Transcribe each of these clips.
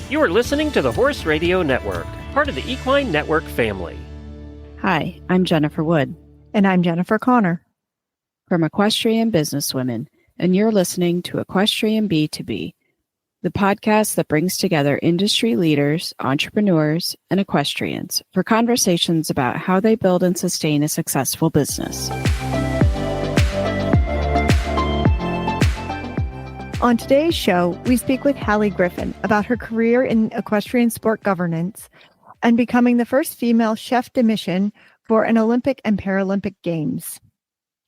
You are listening to the Horse Radio Network, part of the Equine Network family. Hi, I'm Jennifer Wood. And I'm Jennifer Connor. From Equestrian Businesswomen, and you're listening to Equestrian B2B, the podcast that brings together industry leaders, entrepreneurs, and equestrians for conversations about how they build and sustain a successful business. On today's show, we speak with Hallye Griffin about her career in equestrian sport governance and becoming the first female chef de mission for an Olympic and Paralympic Games.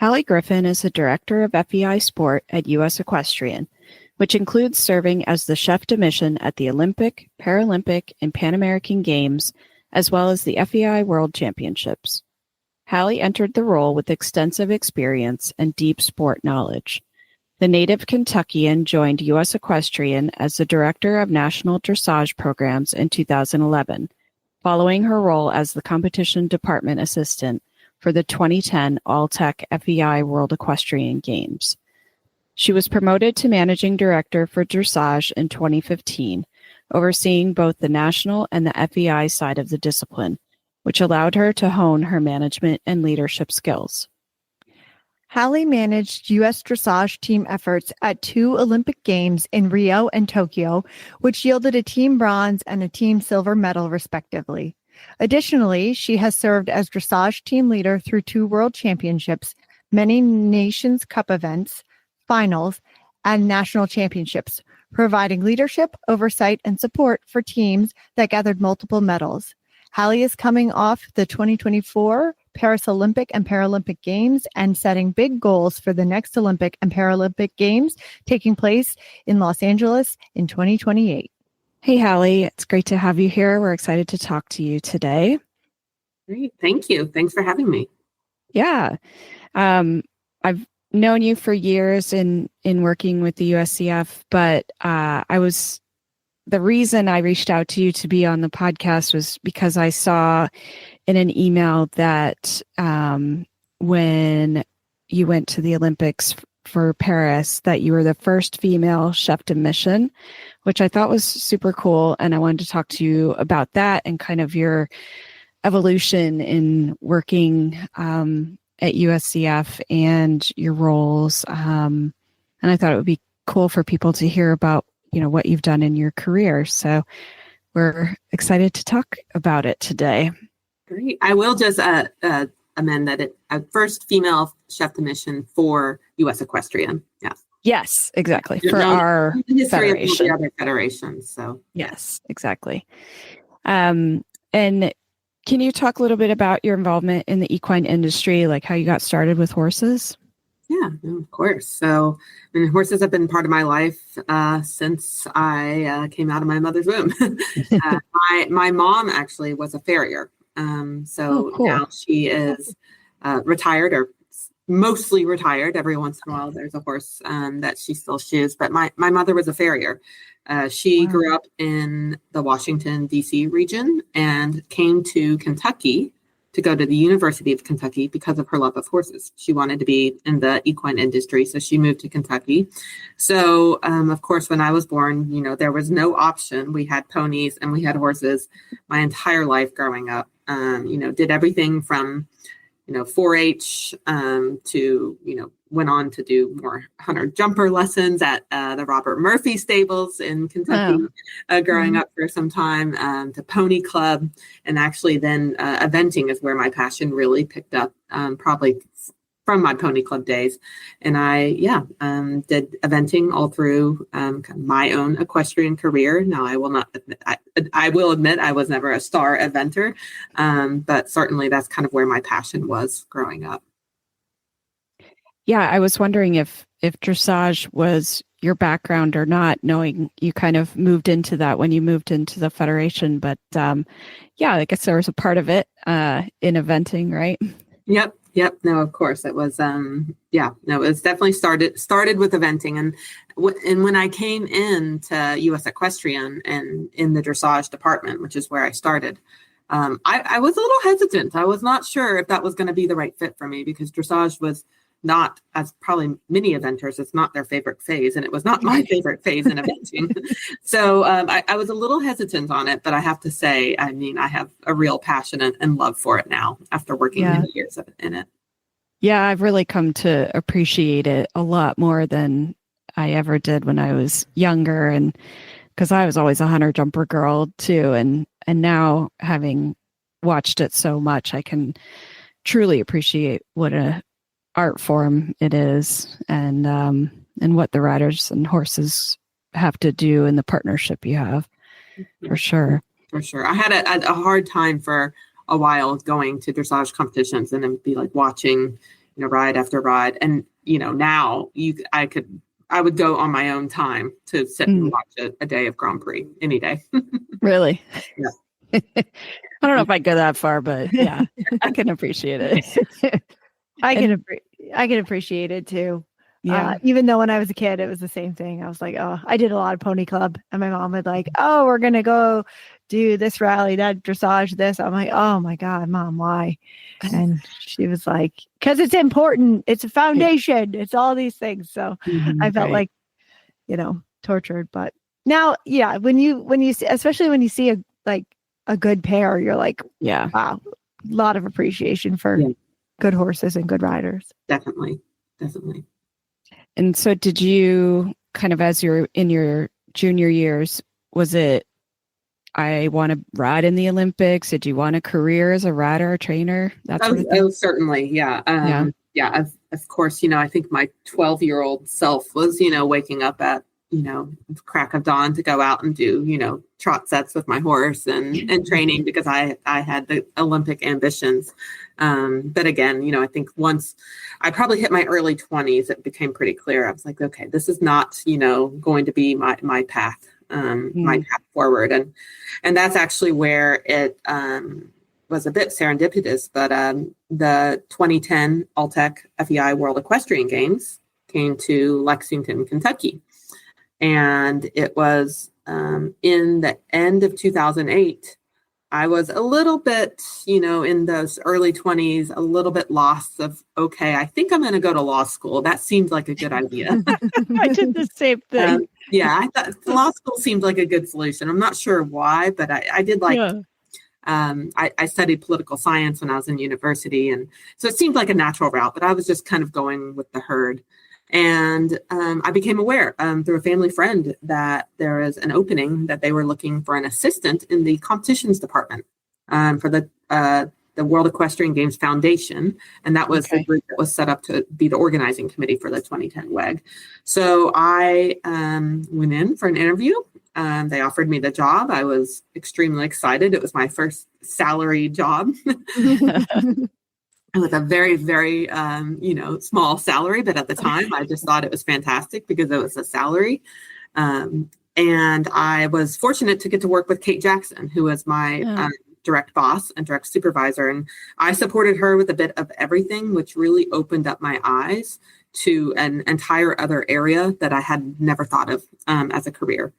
Hallye Griffin is the director of FEI Sport at U.S. Equestrian, which includes serving as the chef de mission at the Olympic, Paralympic, and Pan American Games, as well as the FEI World Championships. Hallye entered the role with extensive experience and deep sport knowledge. The native Kentuckian joined U.S. Equestrian as the Director of National Dressage Programs in 2011, following her role as the Competition Department Assistant for the 2010 All-Tech FEI World Equestrian Games. She was promoted to Managing Director for Dressage in 2015, overseeing both the national and the FEI side of the discipline, which allowed her to hone her management and leadership skills. Hallye managed U.S. dressage team efforts at 2 Olympic Games in Rio and Tokyo, which yielded a team bronze and a team silver medal, respectively. Additionally, she has served as dressage team leader through 2 World Championships, many Nations Cup events, finals, and national championships, providing leadership, oversight, and support for teams that gathered multiple medals. Hallye is coming off the 2024 Paris Olympic and Paralympic Games and setting big goals for the next Olympic and Paralympic Games taking place in Los Angeles in 2028. Hey, Hallye, it's great to have you here. We're excited to talk to you today. Great. Thank you. Thanks for having me. Yeah. I've known you for years in working with the USCF, but the reason I reached out to you to be on the podcast was because I saw in an email that when you went to the Olympics for Paris, that you were the first female chef de mission, which I thought was super cool. And I wanted to talk to you about that and kind of your evolution in working at USCF and your roles. And I thought it would be cool for people to hear about what you've done in your career. So we're excited to talk about it today. Great. I will just amend that first female chef de mission for U.S. Equestrian. Yes. Yes, exactly. For our federation. Of the other federations. So yes, exactly. And can you talk a little bit about your involvement in the equine industry, like how you got started with horses? Yeah, of course. So, horses have been part of my life since I came out of my mother's womb. My mom actually was a farrier. Cool. Now she is retired or mostly retired. Every once in a while, there's a horse that she still shoes. But my mother was a farrier. She grew up in the Washington, D.C. region and came to Kentucky to go to the University of Kentucky because of her love of horses. She wanted to be in the equine industry, so she moved to Kentucky. So, of course, when I was born, there was no option. We had ponies and we had horses my entire life growing up. Did everything from, 4-H to, went on to do more hunter jumper lessons at the Robert Murphy stables in Kentucky, growing up for some time, to pony club. And actually then eventing is where my passion really picked up, probably from my pony club days. And I did eventing all through my own equestrian career. Now, I will admit I was never a star eventer, but certainly that's kind of where my passion was growing up. Yeah, I was wondering if dressage was your background or not, knowing you kind of moved into that when you moved into the federation. But I guess there was a part of it in eventing, right? Yep. No, of course it was. It was definitely started with eventing, and when I came into U.S. Equestrian and in the dressage department, which is where I started, I was a little hesitant. I was not sure if that was going to be the right fit for me because dressage was not, as probably many eventers, it's not their favorite phase. And it was not my favorite phase in eventing. So I was a little hesitant on it, but I have to say, I mean, I have a real passion and love for it now after working many years in it. Yeah, I've really come to appreciate it a lot more than I ever did when I was younger. And because I was always a hunter jumper girl too. And now, having watched it so much, I can truly appreciate what a art form it is, and what the riders and horses have to do, and the partnership you have, for sure. For sure. I had a hard time for a while going to dressage competitions and then be like watching, ride after ride. And, now I would go on my own time to sit and watch a day of Grand Prix any day. Really? Yeah. I don't know if I go that far, but yeah, I can appreciate it. I can appreciate it too. Yeah. Even though when I was a kid, it was the same thing. I was like, oh, I did a lot of pony club, and my mom would like, oh, we're going to go do this rally, that dressage, this. I'm like, oh my God, Mom, why? And she was like, because it's important. It's a foundation. It's all these things. So I felt like, tortured. But now, yeah, when you see, especially when you see a good pair, you're like, yeah, wow, a lot of appreciation for good horses and good riders. Definitely. And so did you kind of, as you're in your junior years, was it, I want to ride in the Olympics? Did you want a career as a rider or trainer? Certainly. Yeah. Of course, I think my 12-year-old self was, waking up at, the crack of dawn to go out and do, trot sets with my horse and training, because I had the Olympic ambitions. But again, I think once I probably hit my early 20s, it became pretty clear. I was like, okay, this is not, going to be my path, my path forward. And that's actually where it was a bit serendipitous. But the 2010 Alltech FEI World Equestrian Games came to Lexington, Kentucky. And it was in the end of 2008. I was a little bit, in those early 20s, a little bit lost of, okay, I think I'm going to go to law school. That seemed like a good idea. I did the same thing. I thought law school seemed like a good solution. I'm not sure why, but I did like, I studied political science when I was in university. And so it seemed like a natural route, but I was just kind of going with the herd. And I became aware through a family friend that there is an opening that they were looking for an assistant in the competitions department for the World Equestrian Games Foundation. And that was the group that was set up to be the organizing committee for the 2010 WEG. So I went in for an interview. They offered me the job. I was extremely excited. It was my first salary job. With a very, very, small salary. But at the time, I just thought it was fantastic because it was a salary. And I was fortunate to get to work with Kate Jackson, who was my direct boss and direct supervisor. And I supported her with a bit of everything, which really opened up my eyes to an entire other area that I had never thought of as a career.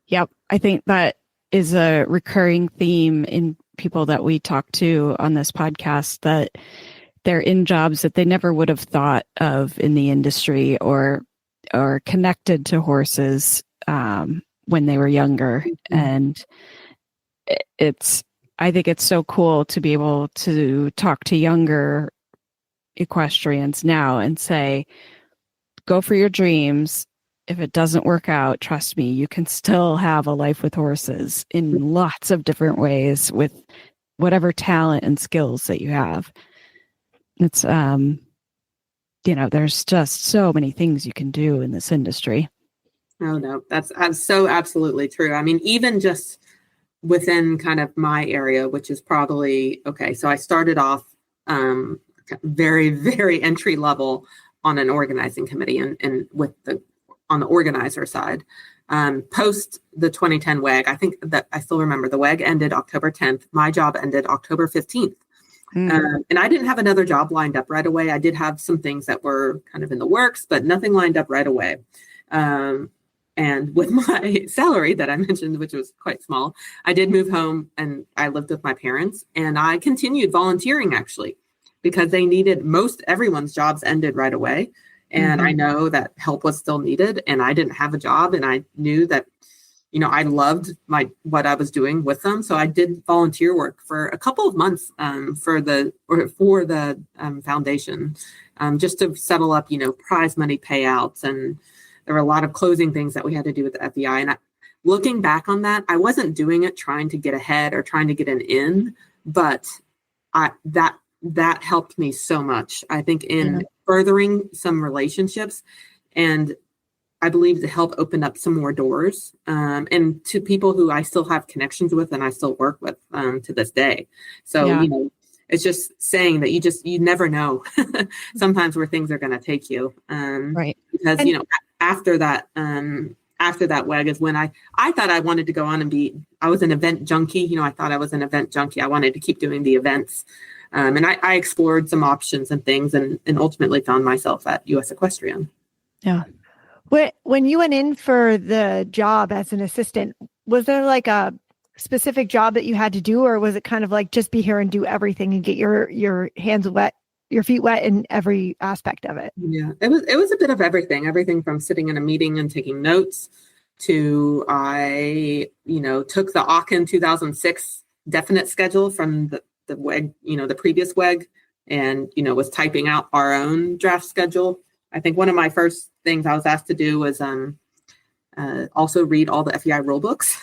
Yep. I think that is a recurring theme in people that we talk to on this podcast, that they're in jobs that they never would have thought of in the industry or connected to horses when they were younger. And I think it's so cool to be able to talk to younger equestrians now and say, go for your dreams. If it doesn't work out, trust me, you can still have a life with horses in lots of different ways with whatever talent and skills that you have. It's, there's just so many things you can do in this industry. Oh, no, that's so absolutely true. I mean, even just within kind of my area, which is probably, so I started off very, very entry level on an organizing committee and on the organizer side. Post the 2010 WEG, I think that I still remember the WEG ended October 10th. My job ended October 15th. And I didn't have another job lined up right away. I did have some things that were kind of in the works, but nothing lined up right away. And with my salary that I mentioned, which was quite small, I did move home and I lived with my parents, and I continued volunteering actually because they needed everyone's jobs ended right away. And I know that help was still needed, and I didn't have a job, and I knew that, I loved what I was doing with them. So I did volunteer work for a couple of months for the foundation, just to settle up, prize money payouts. And there were a lot of closing things that we had to do with the FEI. And looking back on that, I wasn't doing it trying to get ahead or trying to get an in, but that helped me so much, I think, in furthering some relationships, and I believe to help open up some more doors, and to people who I still have connections with and I still work with to this day. So, it's just saying that you never know sometimes where things are going to take you. Right. Because, after that WEG is when I thought I wanted to go on and I was an event junkie. I thought I was an event junkie. I wanted to keep doing the events. And I explored some options and things, and ultimately found myself at US Equestrian. Yeah. When you went in for the job as an assistant, was there like a specific job that you had to do, or was it kind of like just be here and do everything and get your hands wet, your feet wet in every aspect of it? Yeah, it was a bit of everything from sitting in a meeting and taking notes to I took the Aachen 2006 definite schedule from the WEG, the previous WEG, and was typing out our own draft schedule. I think one of my first things I was asked to do was also read all the FEI rule books.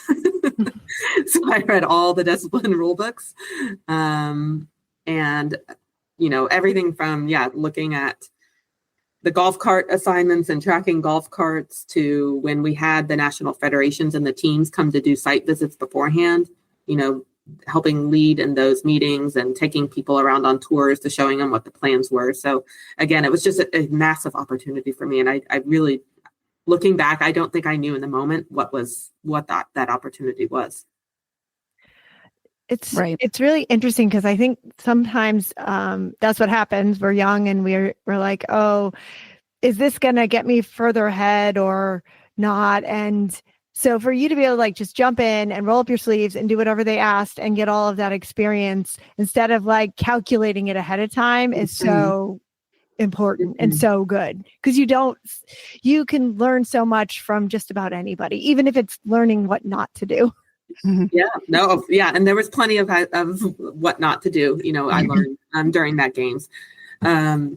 So I read all the discipline rule books, and everything from looking at the golf cart assignments and tracking golf carts to when we had the national federations and the teams come to do site visits beforehand, helping lead in those meetings and taking people around on tours to showing them what the plans were. So again, it was just a massive opportunity for me. And I really, looking back, I don't think I knew in the moment what that opportunity was. It's really interesting because I think sometimes that's what happens. We're young and we're like, oh, is this going to get me further ahead or not? And so for you to be able to like just jump in and roll up your sleeves and do whatever they asked and get all of that experience instead of like calculating it ahead of time is so important and so good, because you can learn so much from just about anybody, even if it's learning what not to do. And there was plenty of what not to do. I learned during that games,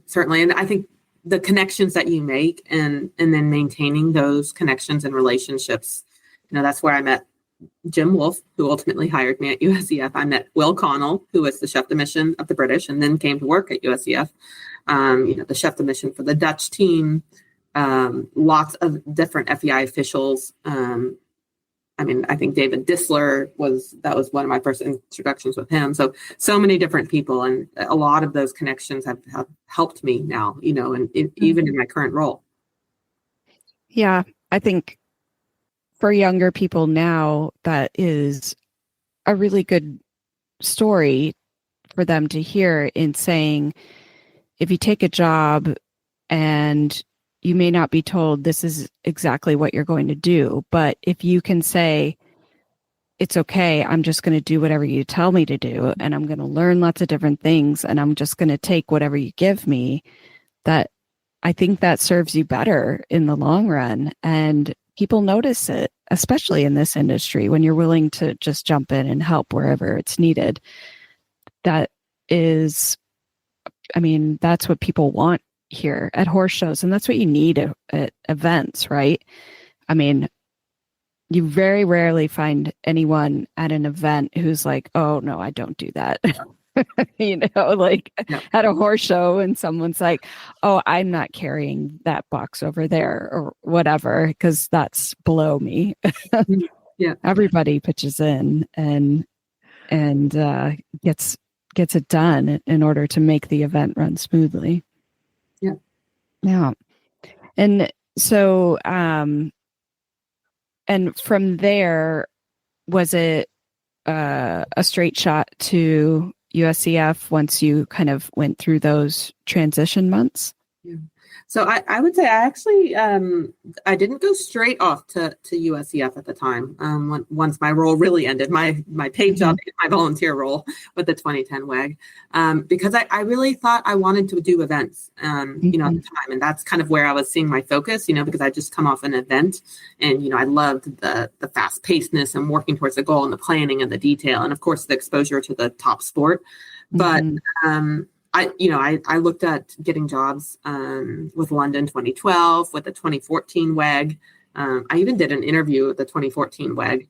certainly, and I think the connections that you make and then maintaining those connections and relationships. That's where I met Jim Wolfe, who ultimately hired me at USEF. I met Will Connell, who was the chef de mission of the British, and then came to work at USEF. The chef de mission for the Dutch team, lots of different FEI officials. I think David Disler was one of my first introductions with him. So many different people, and a lot of those connections have helped me now, and even in my current role. Yeah, I think for younger people now, that is a really good story for them to hear, in saying, if you take a job and you may not be told this is exactly what you're going to do, but if you can say, it's okay, I'm just going to do whatever you tell me to do, and I'm going to learn lots of different things, and I'm just going to take whatever you give me, that I think that serves you better in the long run. And people notice it, especially in this industry, when you're willing to just jump in and help wherever it's needed. That is, that's what people want here at horse shows, and that's what you need at events, right? You very rarely find anyone at an event who's like, oh no, I don't do that. At a horse show, and someone's like, oh, I'm not carrying that box over there or whatever, because that's below me. Everybody pitches in and gets it done in order to make the event run smoothly. Yeah. And so, and from there, was it a straight shot to USEF once you kind of went through those transition months? So I would say I actually I didn't go straight off to USEF at the time. Once my role really ended, my paid job, my volunteer role with the 2010 WEG, because I really thought I wanted to do events, at the time, and that's kind of where I was seeing my focus, because I just come off an event, and I loved the fast pacedness and working towards the goal and the planning and the detail, and of course the exposure to the top sport, but. I looked at getting jobs with London 2012, with the 2014 WEG. I even did an interview with the 2014 WEG,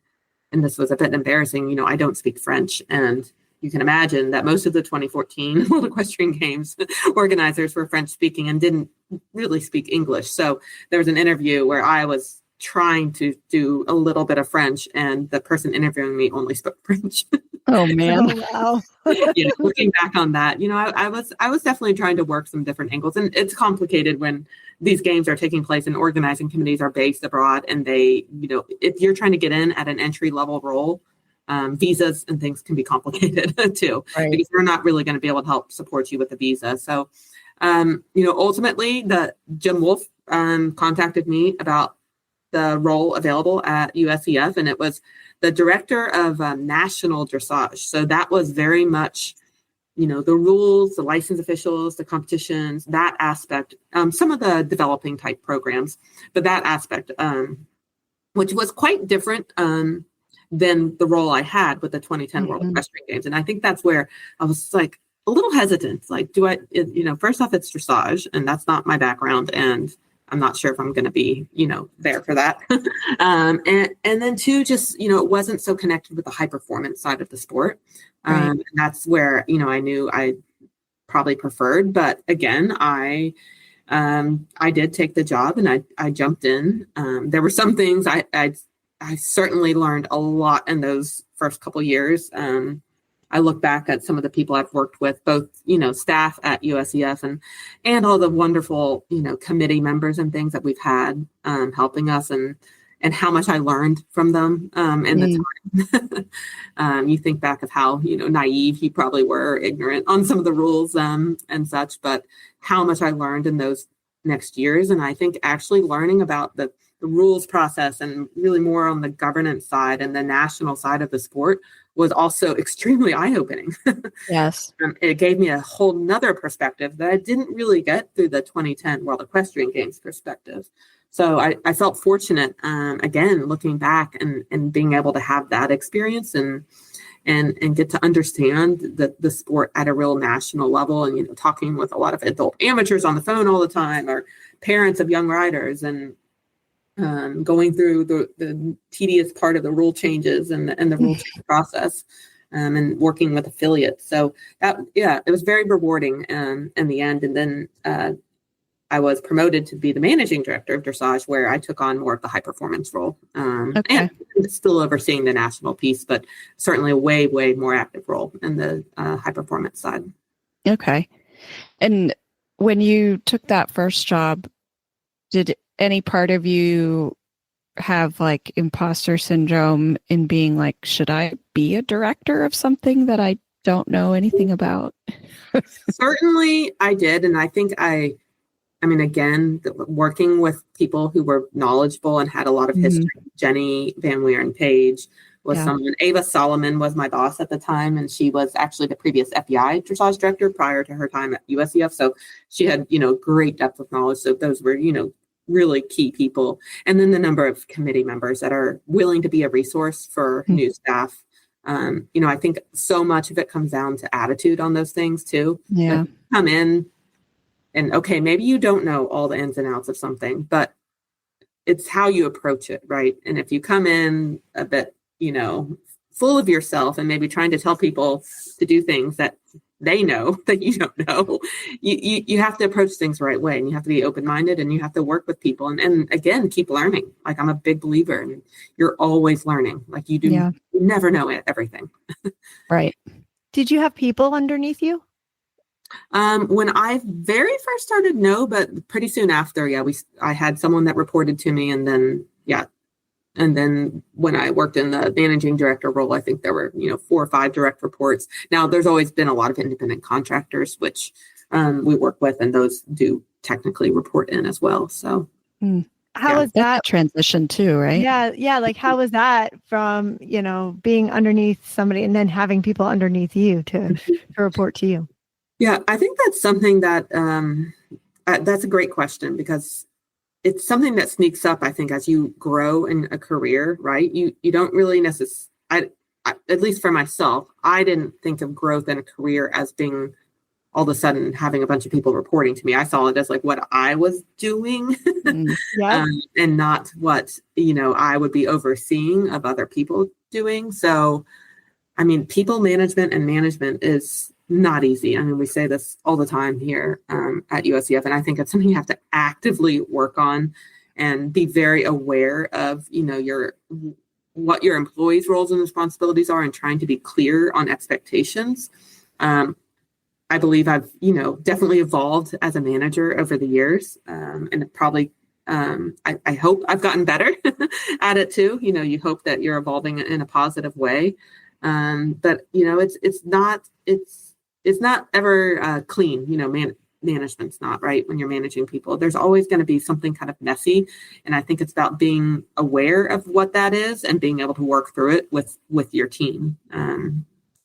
and this was a bit embarrassing. I don't speak French, and you can imagine that most of the 2014 World Equestrian Games organizers were French speaking and didn't really speak English. So there was an interview where I was trying to do a little bit of French, and the person interviewing me only spoke French. Oh man! Wow. Looking back on that, I was definitely trying to work some different angles, and it's complicated when these games are taking place and organizing committees are based abroad, and they, if you're trying to get in at an entry level role, visas and things can be complicated too, right. Because they're not really going to be able to help support you with the visa. So, ultimately, the Jim Wolf contacted me about the role available at USEF, and it was the director of national dressage. So that was very much, the rules, the license officials, the competitions, that aspect, some of the developing type programs, but that aspect, which was quite different than the role I had with the 2010 World Equestrian Games. And I think that's where I was like a little hesitant. Like, first off, it's dressage, and that's not my background. And I'm not sure if I'm going to be, there for that. And then two, just, it wasn't so connected with the high performance side of the sport. Right. And that's where, I knew I probably preferred, but again, I did take the job, and I jumped in. There were some things I certainly learned a lot in those first couple years. I look back at some of the people I've worked with, both, staff at USEF and all the wonderful, committee members and things that we've had helping us, and how much I learned from them in the time. You think back of how, naive you probably were, ignorant on some of the rules and such, but how much I learned in those next years. And I think actually learning about the rules process and really more on the governance side and the national side of the sport was also extremely eye-opening. Yes. It gave me a whole nother perspective that I didn't really get through the 2010 World Equestrian Games perspective. So I felt fortunate, again, looking back and being able to have that experience and get to understand the sport at a real national level, and, talking with a lot of adult amateurs on the phone all the time, or parents of young riders, and going through the tedious part of the rule changes and the rule change process, and working with affiliates. So it was very rewarding in the end. And then I was promoted to be the managing director of dressage, where I took on more of the high performance role, and still overseeing the national piece, but certainly a way, way more active role in the high performance side. Okay. And when you took that first job, did any part of you have like imposter syndrome in being like, should I be a director of something that I don't know anything about? Certainly I did. And I think again, working with people who were knowledgeable and had a lot of history, Jenny Van Weeren Page was someone. Ava Solomon was my boss at the time, and she was actually the previous FEI dressage director prior to her time at USEF. So she had, great depth of knowledge. So those were, really key people. And then the number of committee members that are willing to be a resource for new staff. I think so much of it comes down to attitude on those things too. Yeah. Like, come in and okay, maybe you don't know all the ins and outs of something, but it's how you approach it, right? And if you come in a bit, full of yourself and maybe trying to tell people to do things that they know that you don't know, you have to approach things the right way, and you have to be open-minded, and you have to work with people, and again, keep learning. Like, I'm a big believer, and you're always learning. Like, you never know everything. Right. Did you have people underneath you? When I very first started, no, but pretty soon after, I had someone that reported to me, and then, And then when I worked in the managing director role, I think there were, 4 or 5 direct reports. Now, there's always been a lot of independent contractors, which we work with, and those do technically report in as well. So how was That's that a transition too, right? Yeah. Like, how was that from, being underneath somebody and then having people underneath you to report to you? Yeah, I think that's something that that's a great question, because it's something that sneaks up, I think, as you grow in a career, right? You don't really necessarily, at least for myself, I didn't think of growth in a career as being all of a sudden having a bunch of people reporting to me. I saw it as like what I was doing and not what, I would be overseeing of other people doing. So, I mean, people management and management is not easy. I mean, we say this all the time here at USCF, and I think it's something you have to actively work on and be very aware of, what your employees' roles and responsibilities are, and trying to be clear on expectations. I believe I've, definitely evolved as a manager over the years, and probably, I hope I've gotten better at it too. You hope that you're evolving in a positive way, but it's not ever clean. Management's not right when you're managing people. There's always going to be something kind of messy, and I think it's about being aware of what that is and being able to work through it with your team.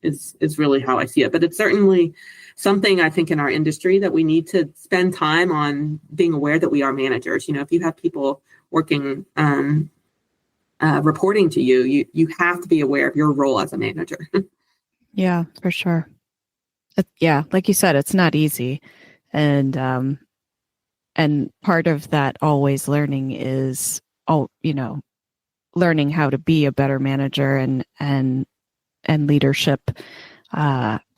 Is really how I see it. But it's certainly something I think in our industry that we need to spend time on being aware that we are managers. If you have people working, reporting to you, you have to be aware of your role as a manager. Yeah, for sure. Yeah, like you said, it's not easy. And part of that always learning is, learning how to be a better manager, and leadership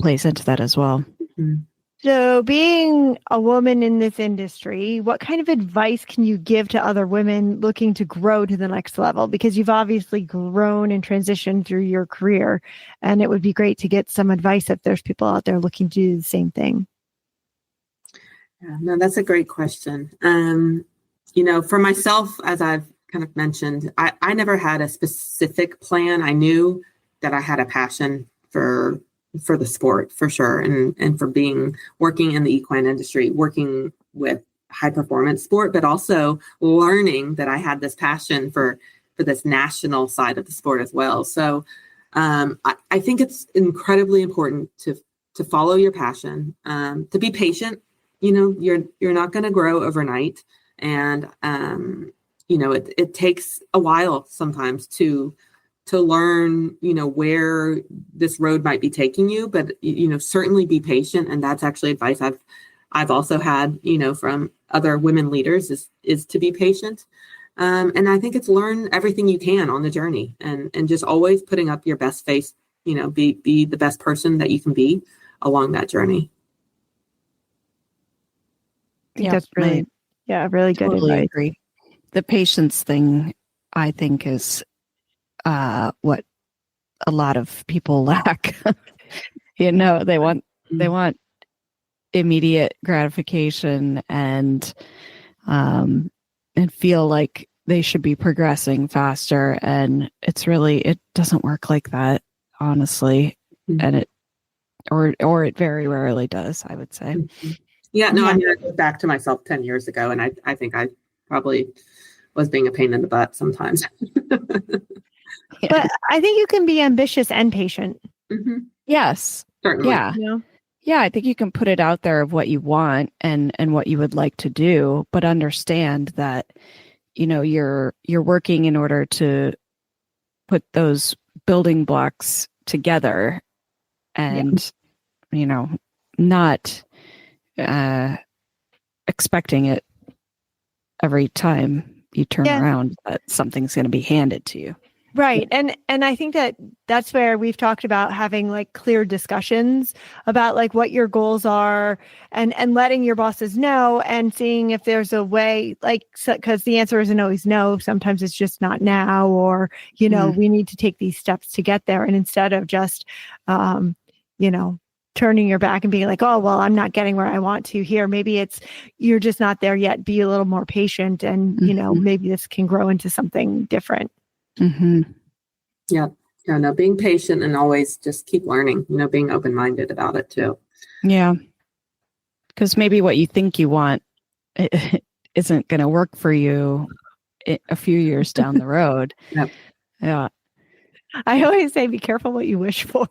plays into that as well. Mm-hmm. So being a woman in this industry, what kind of advice can you give to other women looking to grow to the next level? Because you've obviously grown and transitioned through your career, and it would be great to get some advice if there's people out there looking to do the same thing. Yeah, no, that's a great question. For myself, as I've kind of mentioned, I never had a specific plan. I knew that I had a passion for the sport, for sure, and for working in the equine industry, working with high performance sport, but also learning that I had this passion for this national side of the sport as well. So I think it's incredibly important to follow your passion, to be patient. You're not going to grow overnight, and it takes a while sometimes to learn, where this road might be taking you, but, certainly be patient. And that's actually advice I've also had, from other women leaders is to be patient. And I think it's learn everything you can on the journey, and just always putting up your best face, be the best person that you can be along that journey. I think that's really good totally advice. Agree. The patience thing, I think, is what a lot of people lack. They want immediate gratification and feel like they should be progressing faster, and it doesn't work like that, honestly. Mm-hmm. And it very rarely does, I would say. Mm-hmm. Yeah, no, I mean, I go back to myself 10 years ago, and I think I probably was being a pain in the butt sometimes. But I think you can be ambitious and patient. Mm-hmm. Yes. Certainly. Yeah. Yeah, I think you can put it out there of what you want and what you would like to do, but understand that, you're working in order to put those building blocks together, and, not expecting it every time you turn around that something's going to be handed to you. Right. And I think that's where we've talked about having like clear discussions about like what your goals are, and letting your bosses know, and seeing if there's a way, like, because the answer isn't always no. Sometimes it's just not now, or, we need to take these steps to get there. And instead of just, turning your back and being like, oh, well, I'm not getting where I want to here. Maybe it's, you're just not there yet. Be a little more patient, and, maybe this can grow into something different. Mm-hmm. Yeah. No, being patient and always just keep learning, being open-minded about it too. Yeah. Because maybe what you think you want it isn't going to work for you a few years down the road. Yep. Yeah. I always say, be careful what you wish for.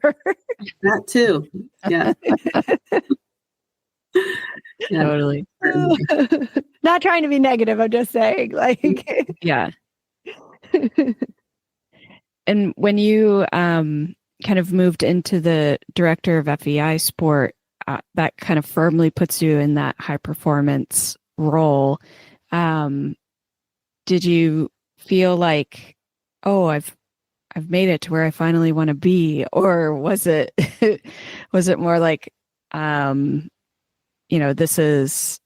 That too. Yeah. Yeah. Totally. Not trying to be negative. I'm just saying, like, Yeah. And when you kind of moved into the director of FEI sport, that kind of firmly puts you in that high performance role. Did you feel like, oh, I've made it to where I finally want to be, or was it was it more like, this is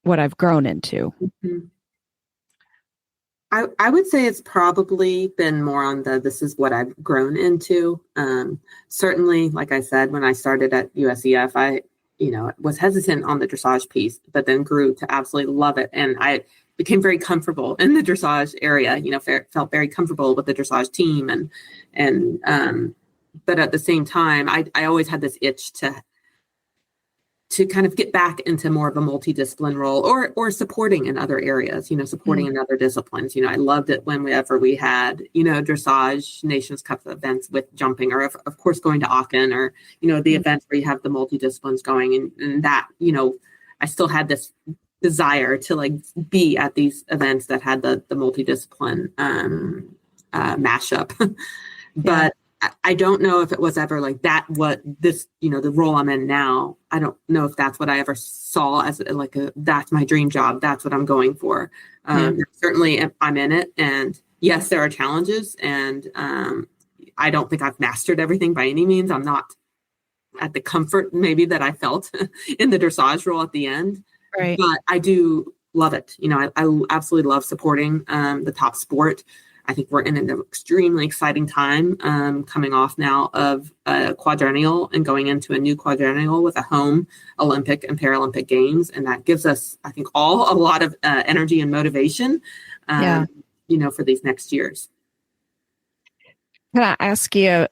what I've grown into? Mm-hmm. I would say it's probably been more on this is what I've grown into. Certainly, like I said, when I started at USEF, I was hesitant on the dressage piece, but then grew to absolutely love it. And I became very comfortable in the dressage area, felt very comfortable with the dressage team. But at the same time, I always had this itch to kind of get back into more of a multidiscipline role or supporting in other areas, supporting in other disciplines. I loved it whenever we had, dressage Nations Cup events with jumping, or of course going to Aachen, or, the events where you have the multidisciplines going, and that, I still had this desire to like be at these events that had the multidiscipline mashup. But I don't know if it was ever like that, what this, the role I'm in now, I don't know if that's what I ever saw as like that's my dream job. That's what I'm going for. Certainly I'm in it. And yes, there are challenges, and I don't think I've mastered everything by any means. I'm not at the comfort maybe that I felt in the dressage role at the end, right? But I do love it. I absolutely love supporting the top sport. I think we're in an extremely exciting time, coming off now of a quadrennial and going into a new quadrennial with a home Olympic and Paralympic Games. And that gives us, I think, all a lot of energy and motivation, for these next years. Can I ask you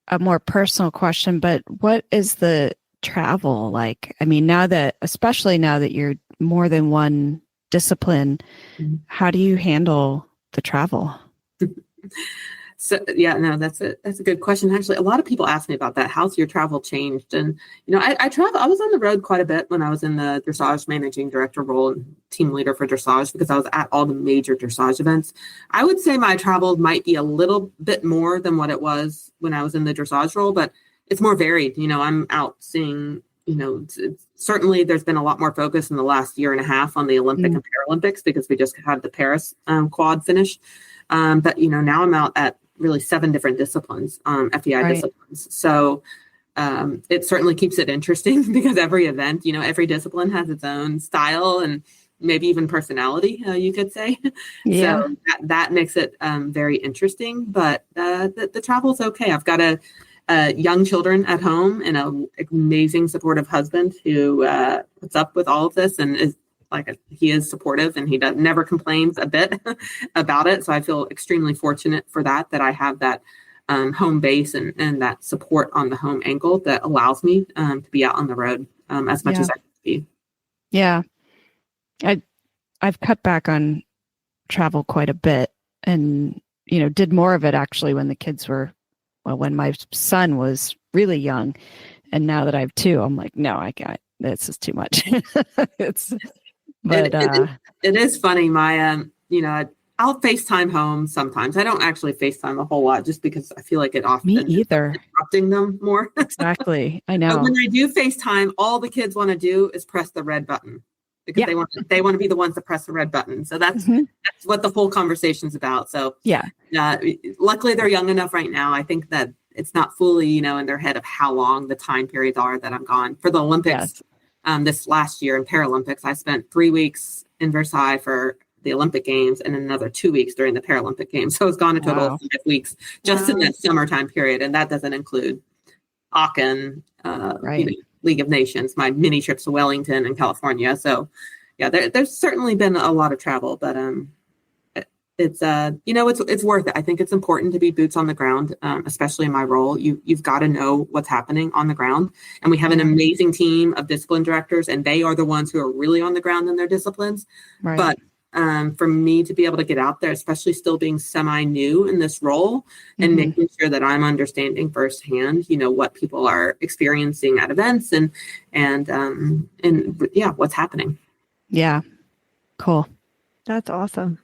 a more personal question, but what is the travel like? I mean, especially now that you're more than one discipline, how do you handle the travel? So that's a good question. Actually, a lot of people ask me about that. How's your travel changed? And I travel. I was on the road quite a bit when I was in the dressage managing director role and team leader for dressage, because I was at all the major dressage events. I would say my travel might be a little bit more than what it was when I was in the dressage role, but it's more varied. I'm out seeing. Certainly there's been a lot more focus in the last year and a half on the Olympic and Paralympics, because we just had the Paris quad finish. But now I'm out at really 7 different disciplines, FEI disciplines. So it certainly keeps it interesting, because every event, every discipline has its own style and maybe even personality, you could say. Yeah. So that makes it very interesting. But the travel is okay. I've got young children at home and an amazing supportive husband who puts up with all of this and is he is supportive, and he never complains a bit about it. So I feel extremely fortunate for that I have that home base and that support on the home angle that allows me to be out on the road as much as I can be. Yeah. I've cut back on travel quite a bit, and, did more of it actually when the kids were, when my son was really young. And now that I have 2, I'm like, no, this is too much. It is funny. My, I'll FaceTime home sometimes. I don't actually FaceTime a whole lot, just because I feel like it often Me either. interrupting them more. Exactly. I know. But when I do FaceTime, all the kids want to do is press the red button, because they want to be the ones that press the red button. So that's what the whole conversation's about. So luckily they're young enough right now. I think that it's not fully, in their head of how long the time periods are that I'm gone. For the Olympics, this last year in Paralympics, I spent 3 weeks in Versailles for the Olympic Games and another 2 weeks during the Paralympic Games. So I was gone a total of 5 weeks just in that summertime period. And that doesn't include Aachen, League of Nations, my mini trips to Wellington and California. So there's certainly been a lot of travel, but it's worth it. I think it's important to be boots on the ground, especially in my role. You've got to know what's happening on the ground. And we have an amazing team of discipline directors, and they are the ones who are really on the ground in their disciplines. Right. But for me to be able to get out there, especially still being semi-new in this role, and making sure that I'm understanding firsthand, what people are experiencing at events and what's happening. Yeah. Cool. That's awesome.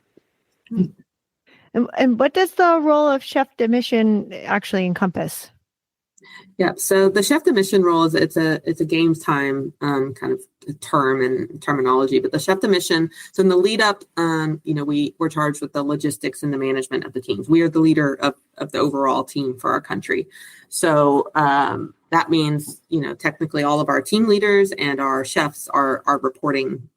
And what does the role of chef de mission actually encompass? Yeah, so the chef de mission role is it's a games time kind of term and terminology, but the chef de mission. So in the lead up, we're charged with the logistics and the management of the teams. We are the leader of the overall team for our country. So that means technically all of our team leaders and our chefs are reporting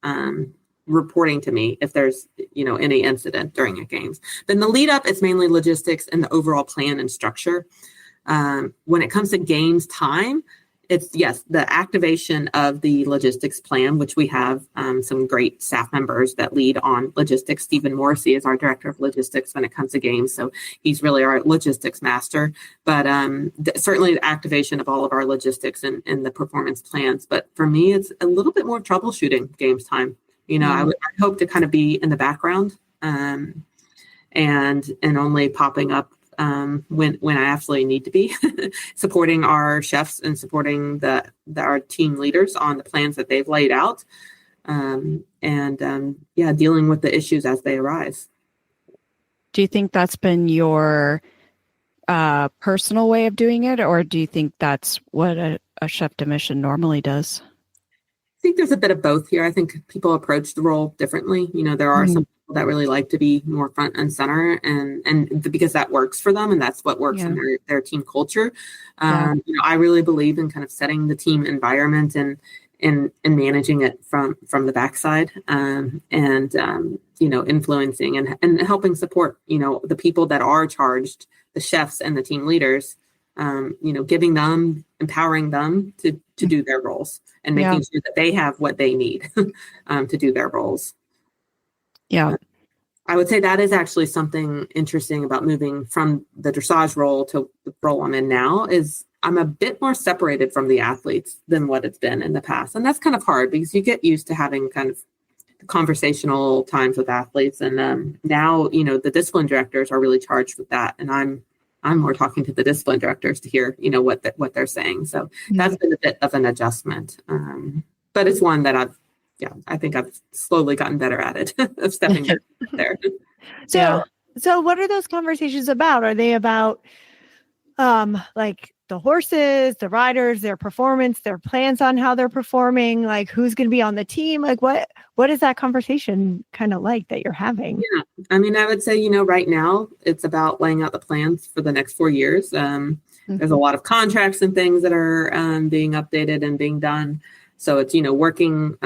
to me if there's any incident during a games. Then the lead up, it's mainly logistics and the overall plan and structure. When it comes to games time, it's the activation of the logistics plan, which we have some great staff members that lead on logistics. Stephen Morrissey is our director of logistics when it comes to games, so he's really our logistics master. But certainly the activation of all of our logistics and the performance plans. But for me, it's a little bit more troubleshooting games time. I hope to kind of be in the background and only popping up when I absolutely need to be supporting our chefs and supporting our team leaders on the plans that they've laid out, dealing with the issues as they arise. Do you think that's been your personal way of doing it, or do you think that's what a chef de mission normally does? I think there's a bit of both here. I think people approach the role differently. There are some people that really like to be more front and center, and because that works for them, and that's what works in their team culture. I really believe in kind of setting the team environment and managing it from the backside, influencing and helping support the people that are charged, the chefs and the team leaders. Giving them, empowering them to do their roles and making sure that they have what they need to do their roles. Yeah. I would say that is actually something interesting about moving from the dressage role to the role I'm in now is I'm a bit more separated from the athletes than what it's been in the past. And that's kind of hard because you get used to having kind of conversational times with athletes. And now, the discipline directors are really charged with that. And I'm more talking to the discipline directors to hear, what they're saying. So that's been a bit of an adjustment. But it's one that I think I've slowly gotten better at it of stepping there. So what are those conversations about? Are they about like the horses, the riders, their performance, their plans on how they're performing, like who's going to be on the team? Like what is that conversation kind of like that you're having? Yeah. I mean, I would say, right now it's about laying out the plans for the next 4 years. There's a lot of contracts and things that are being updated and being done. So it's, working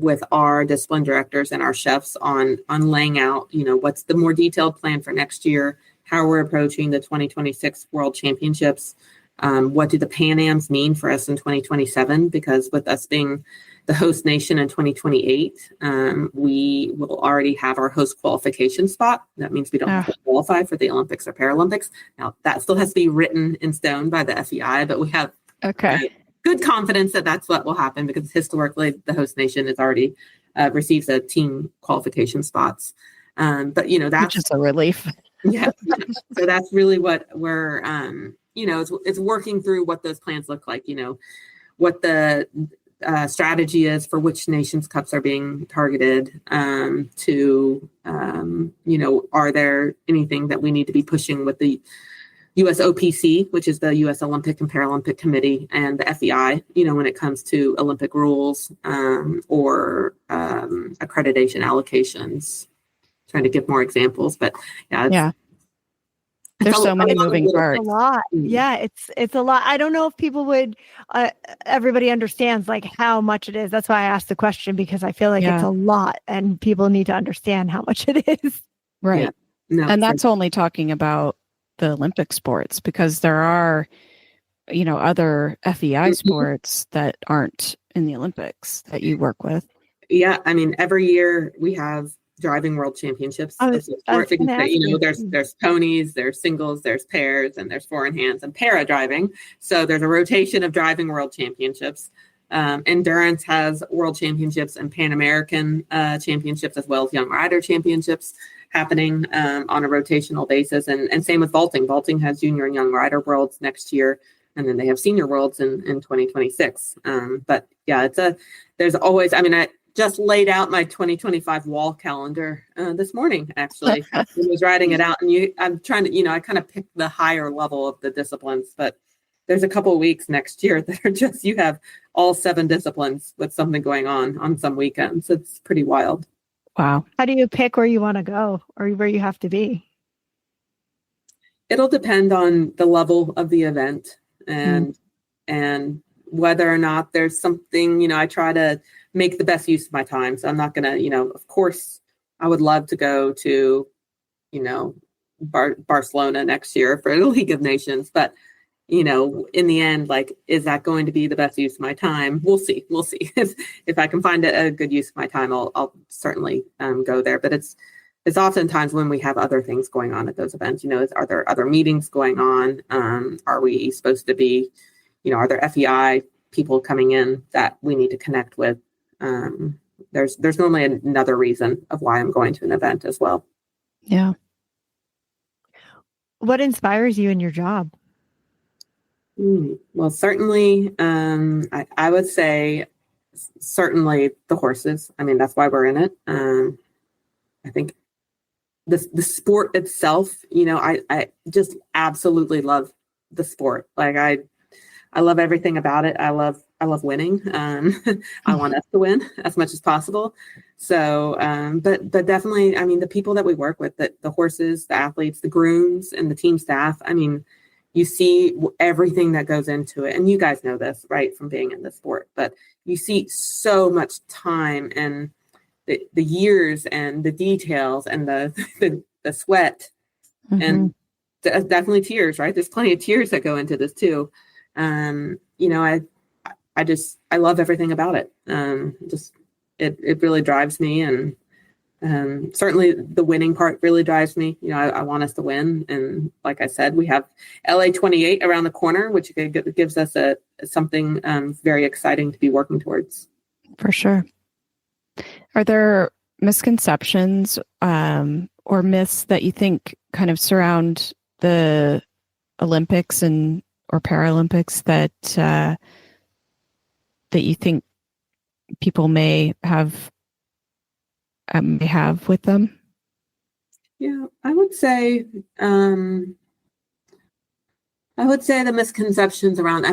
with our discipline directors and our chefs on laying out, what's the more detailed plan for next year, how we're approaching the 2026 World Championships. What do the Pan Ams mean for us in 2027? Because with us being the host nation in 2028, we will already have our host qualification spot. That means we don't have to qualify for the Olympics or Paralympics. Now, that still has to be written in stone by the FEI, but we have good confidence that that's what will happen because historically the host nation has already receives a team qualification spots. But, that's just a relief. Yeah. So that's really what we're, it's working through what those plans look like, what the strategy is for which nations cups are being targeted are there anything that we need to be pushing with the USOPC, which is the U.S. Olympic and Paralympic Committee, and the FEI, when it comes to Olympic rules or accreditation allocations. Trying to give more examples, but there's so many moving parts. It's a lot. Yeah, it's a lot. I don't know if people would, everybody understands like how much it is. That's why I asked the question, because I feel like it's a lot and people need to understand how much it is. Right. Yeah. No, and that's only talking about the Olympic sports, because there are, other FEI sports that aren't in the Olympics that you work with. Yeah. I mean, every year we have driving world championships I of was, some I was sort, because gonna ask you. there's ponies, there's singles, there's pairs, and there's four in hands and para driving. So there's a rotation of driving world championships. Endurance has world championships and Pan American championships, as well as young rider championships happening on a rotational basis. And same with vaulting. Vaulting has junior and young rider worlds next year, and then they have senior worlds in 2026. But yeah, there's always, I just laid out my 2025 wall calendar this morning, actually. I was writing it out, and I'm trying to, I kind of picked the higher level of the disciplines, but there's a couple of weeks next year that are just, you have all 7 disciplines with something going on some weekends. It's pretty wild. Wow. How do you pick where you want to go or where you have to be? It'll depend on the level of the event and whether or not there's something, I try to make the best use of my time. So I'm not going to, of course, I would love to go to, Barcelona next year for the League of Nations, but in the end, like, is that going to be the best use of my time? We'll see. If I can find a good use of my time, I'll certainly go there. But it's oftentimes when we have other things going on at those events, are there other meetings going on? Are we supposed to be, are there FEI people coming in that we need to connect with? There's normally another reason of why I'm going to an event as well. Yeah. What inspires you in your job? Well, certainly, I would say certainly the horses. That's why we're in it. I think the sport itself, I just absolutely love the sport. Like I love everything about it. I love winning. I want us to win as much as possible. So, but definitely, the people that we work with, the horses, the athletes, the grooms, and the team staff, you see everything that goes into it. And you guys know this, right, from being in the sport, but you see so much time and the years and the details and the sweat and definitely tears, right? There's plenty of tears that go into this too. I love everything about it. It really drives me, and certainly the winning part really drives me. I want us to win. And like I said, we have LA 28 around the corner, which gives us something very exciting to be working towards. For sure. Are there misconceptions or myths that you think kind of surround the Olympics or Paralympics that you think people may have with them? Yeah, I would say the misconceptions around,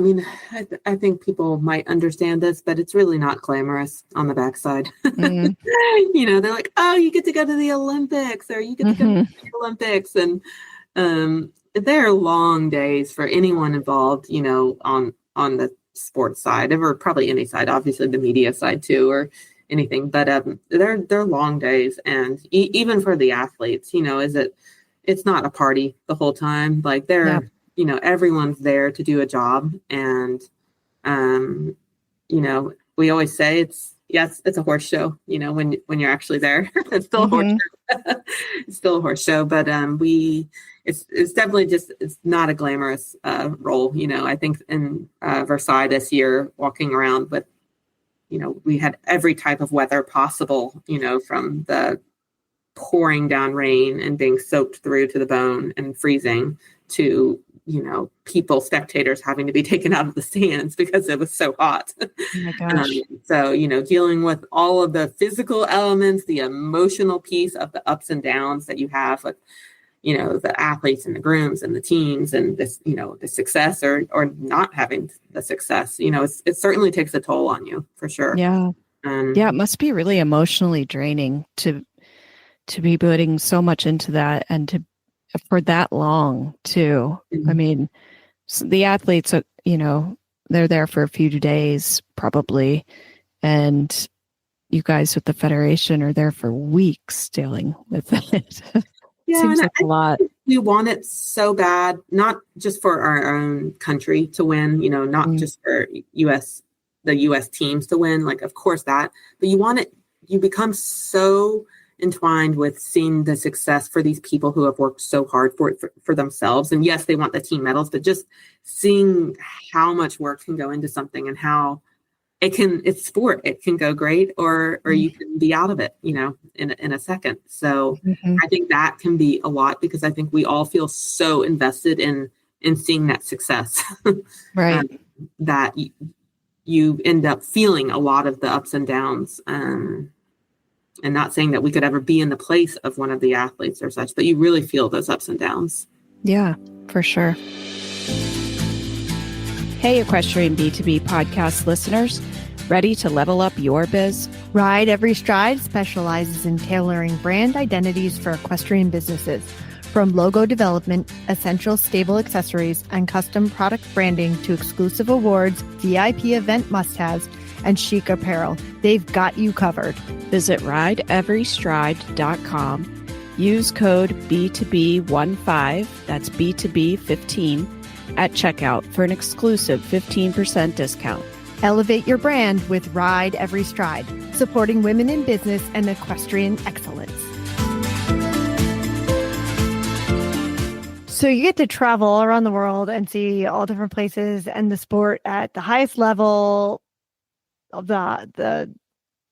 I think people might understand this, but it's really not glamorous on the backside. They're like, oh, you get to go to the Olympics, or you get to go to the Olympics. And there are long days for anyone involved, on the sports side, or probably any side, obviously the media side too, or anything, but they're long days. And even for the athletes, it's not a party the whole time. Like everyone's there to do a job. And we always say it's a horse show, when you're actually there. It's still a horse show. It's still a horse show, but it's definitely it's not a glamorous role. I think in Versailles this year, walking around with, we had every type of weather possible, from the pouring down rain and being soaked through to the bone and freezing to, spectators having to be taken out of the stands because it was so hot. Oh my gosh. So, dealing with all of the physical elements, the emotional piece of the ups and downs that you have with, the athletes and the grooms and the teams and this, the success or not having the success, it certainly takes a toll on you for sure. Yeah. It must be really emotionally draining to be putting so much into that and for that long too. So the athletes, they're there for a few days probably. And you guys with the federation are there for weeks dealing with it. Yeah, seems like a lot. We want it so bad, not just for our own country to win, not just for the U.S. teams to win, like, of course that, but you want it, you become so entwined with seeing the success for these people who have worked so hard for themselves. And yes, they want the team medals, but just seeing how much work can go into something and how it's sport. It can go great or you can be out of it, in a second. So I think that can be a lot, because I think we all feel so invested in seeing that success, Right. That you end up feeling a lot of the ups and downs, and not saying that we could ever be in the place of one of the athletes or such, but you really feel those ups and downs. Yeah, for sure. Hey, Equestrian B2B podcast listeners, ready to level up your biz? Ride Every Stride specializes in tailoring brand identities for equestrian businesses. From logo development, essential stable accessories, and custom product branding to exclusive awards, VIP event must-haves, and chic apparel, they've got you covered. Visit rideeverystride.com. Use code B2B15, that's B2B15, at checkout for an exclusive 15% discount. Elevate your brand with Ride Every Stride, supporting women in business and equestrian excellence. So you get to travel all around the world and see all different places and the sport at the highest level of the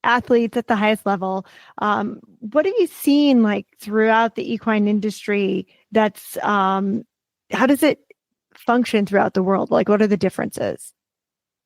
athletes at the highest level. What have you seen like throughout the equine industry? That's how does it function throughout the world? Like, what are the differences?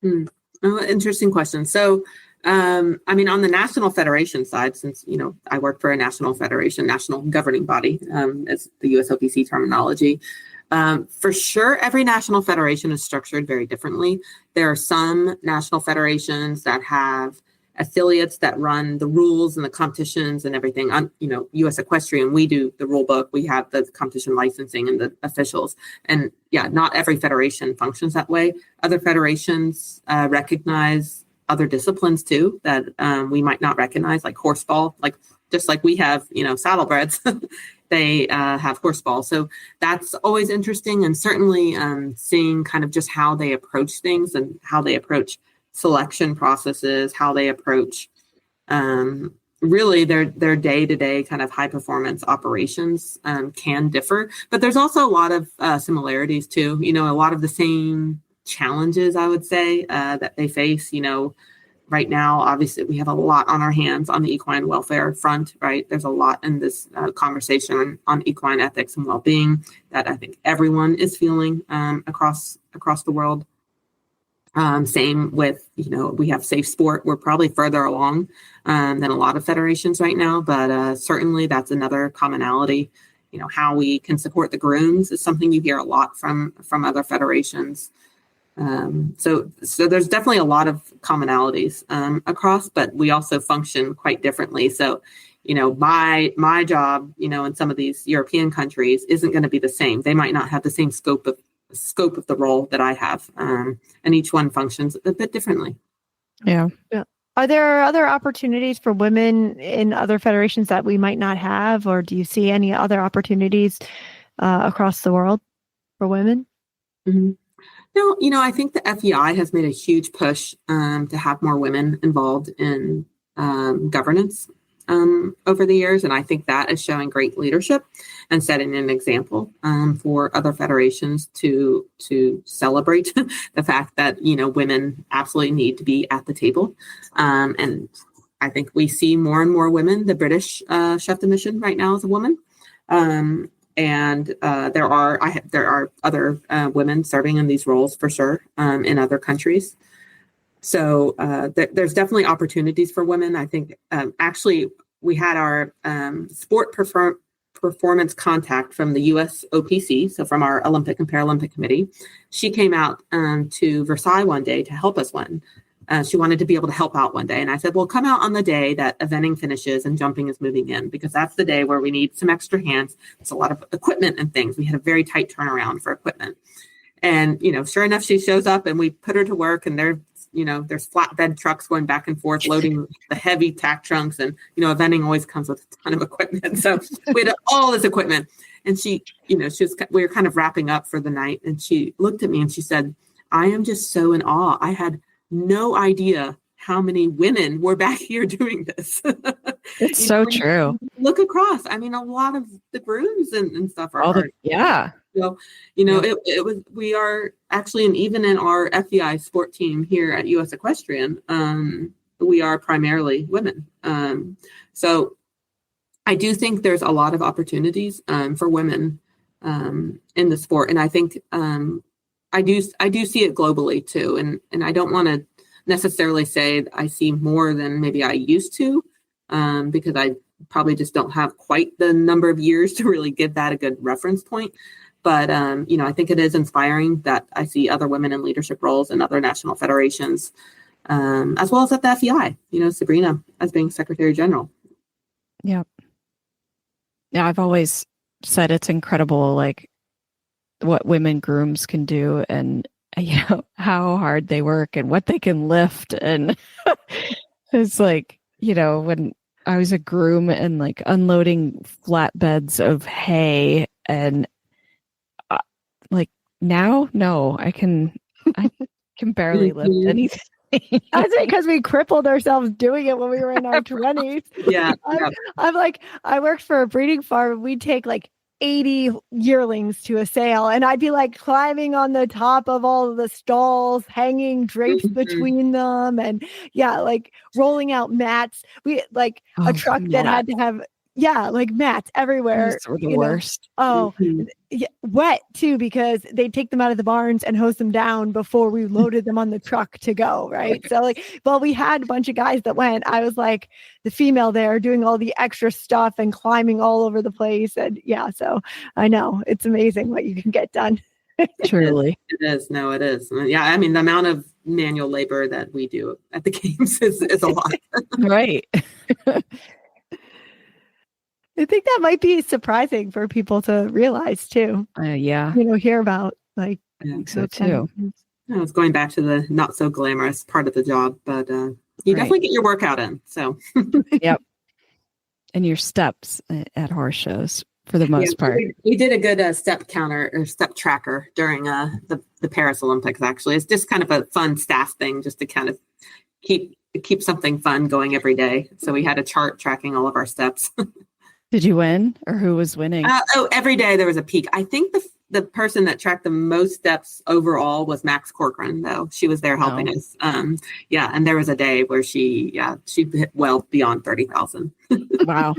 Oh, interesting question. So, on the national federation side, since, I work for a national federation, national governing body, as the USOPC terminology, for sure, every national federation is structured very differently. There are some national federations that have affiliates that run the rules and the competitions and everything. US Equestrian, we do the rule book, we have the competition licensing and the officials. And yeah, not every federation functions that way. Other federations recognize other disciplines too that we might not recognize, like horseball, just like we have, saddlebreds, they have horseball. So that's always interesting. And certainly seeing kind of just how they approach things and how they approach selection processes, how they approach really their day-to-day kind of high performance operations can differ. But there's also a lot of similarities too, a lot of the same challenges, I would say, that they face. Right now, obviously, we have a lot on our hands on the equine welfare front, right? There's a lot in this conversation on equine ethics and well-being that I think everyone is feeling across the world. Same with, we have safe sport. We're probably further along than a lot of federations right now, but certainly that's another commonality. How we can support the grooms is something you hear a lot from other federations. So there's definitely a lot of commonalities across, but we also function quite differently. So, my job, in some of these European countries isn't going to be the same. They might not have the same scope of the role that I have, and each one functions a bit differently. Yeah. Are there other opportunities for women in other federations that we might not have, or do you see any other opportunities across the world for women? Mm-hmm. No, I think the FEI has made a huge push to have more women involved in governance over the years. And I think that is showing great leadership and setting an example for other federations to celebrate the fact that, women absolutely need to be at the table. And I think we see more and more women. The British chef de mission right now is a woman. And there are other women serving in these roles for sure in other countries. So there's definitely opportunities for women. I think actually we had our sport performance contact from the USOPC, so from our Olympic and Paralympic Committee. She came out to Versailles one day to help us win. She wanted to be able to help out one day. And I said, well, come out on the day that eventing finishes and jumping is moving in, because that's the day where we need some extra hands. It's a lot of equipment and things. We had a very tight turnaround for equipment. And, sure enough, she shows up and we put her to work, and there's flatbed trucks going back and forth, loading the heavy tack trunks. And, eventing always comes with a ton of equipment. So we had all this equipment. And we were kind of wrapping up for the night. And she looked at me and she said, I am just so in awe. I had no idea how many women were back here doing this. It's so true. Look across. I mean, a lot of the grooms and stuff are yeah. So, it was, we are actually, and even in our FEI sport team here at US Equestrian, we are primarily women. So I do think there's a lot of opportunities for women in the sport. And I think I do see it globally too. And I don't want to necessarily say I see more than maybe I used to, because I probably just don't have quite the number of years to really give that a good reference point. But, I think it is inspiring that I see other women in leadership roles in other national federations, as well as at the FEI, Sabrina as being Secretary General. Yeah. Yeah, I've always said it's incredible, like what women grooms can do and, how hard they work and what they can lift. And it's like, when I was a groom and like unloading flatbeds of hay and like now, no, I can barely lift anything. That's because we crippled ourselves doing it when we were in our 20s. Yeah. I'm like, I worked for a breeding farm. We'd take like 80 yearlings to a sale, and I'd be like climbing on the top of all of the stalls, hanging drapes between them, and like rolling out mats. We like a truck that had to have like mats everywhere. Those were the worst. Wet too, because they'd take them out of the barns and hose them down before we loaded them on the truck to go. Right. So we had a bunch of guys that went. I was like the female there doing all the extra stuff and climbing all over the place. And so I know it's amazing what you can get done. Truly. It is. No, it is. Yeah. I mean, the amount of manual labor that we do at the games is a lot. Right. I think that might be surprising for people to realize too. Yeah. Hear about like. I think so too. It's going back to the not so glamorous part of the job, but you definitely get your workout in. So. Yep. And your steps at horse shows for the most part. We did a good step counter or step tracker during the Paris Olympics. Actually, it's just kind of a fun staff thing, just to kind of keep something fun going every day. So we had a chart tracking all of our steps. Did you win, or who was winning? Every day there was a peak. I think the person that tracked the most steps overall was Max Corcoran, though. She was there helping us. And there was a day where she hit well beyond 30,000. Wow.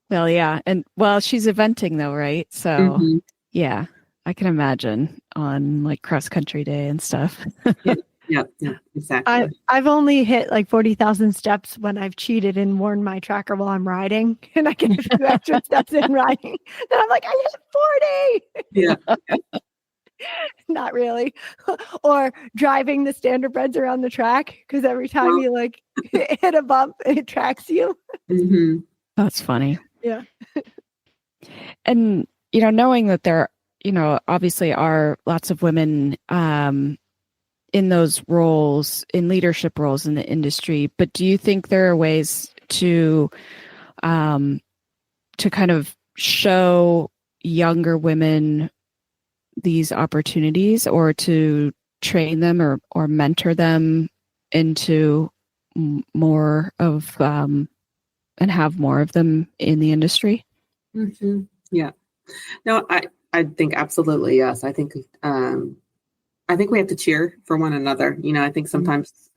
Well, yeah. And she's eventing though, right? So yeah, I can imagine on like cross country day and stuff. Yeah, exactly. I've only hit like 40,000 steps when I've cheated and worn my tracker while I'm riding, and I get a few extra steps in riding. Then I'm like, I hit 40. Yeah. Not really. Or driving the standardbreds around the track, because every time you like hit a bump, it tracks you. Mm-hmm. That's funny. Yeah. And, knowing that there, obviously are lots of women in those roles, in leadership roles in the industry, but do you think there are ways to kind of show younger women these opportunities, or to train them or mentor them into more of and have more of them in the industry? Mm-hmm. Yeah. No, I think absolutely yes. I think we have to cheer for one another. I think sometimes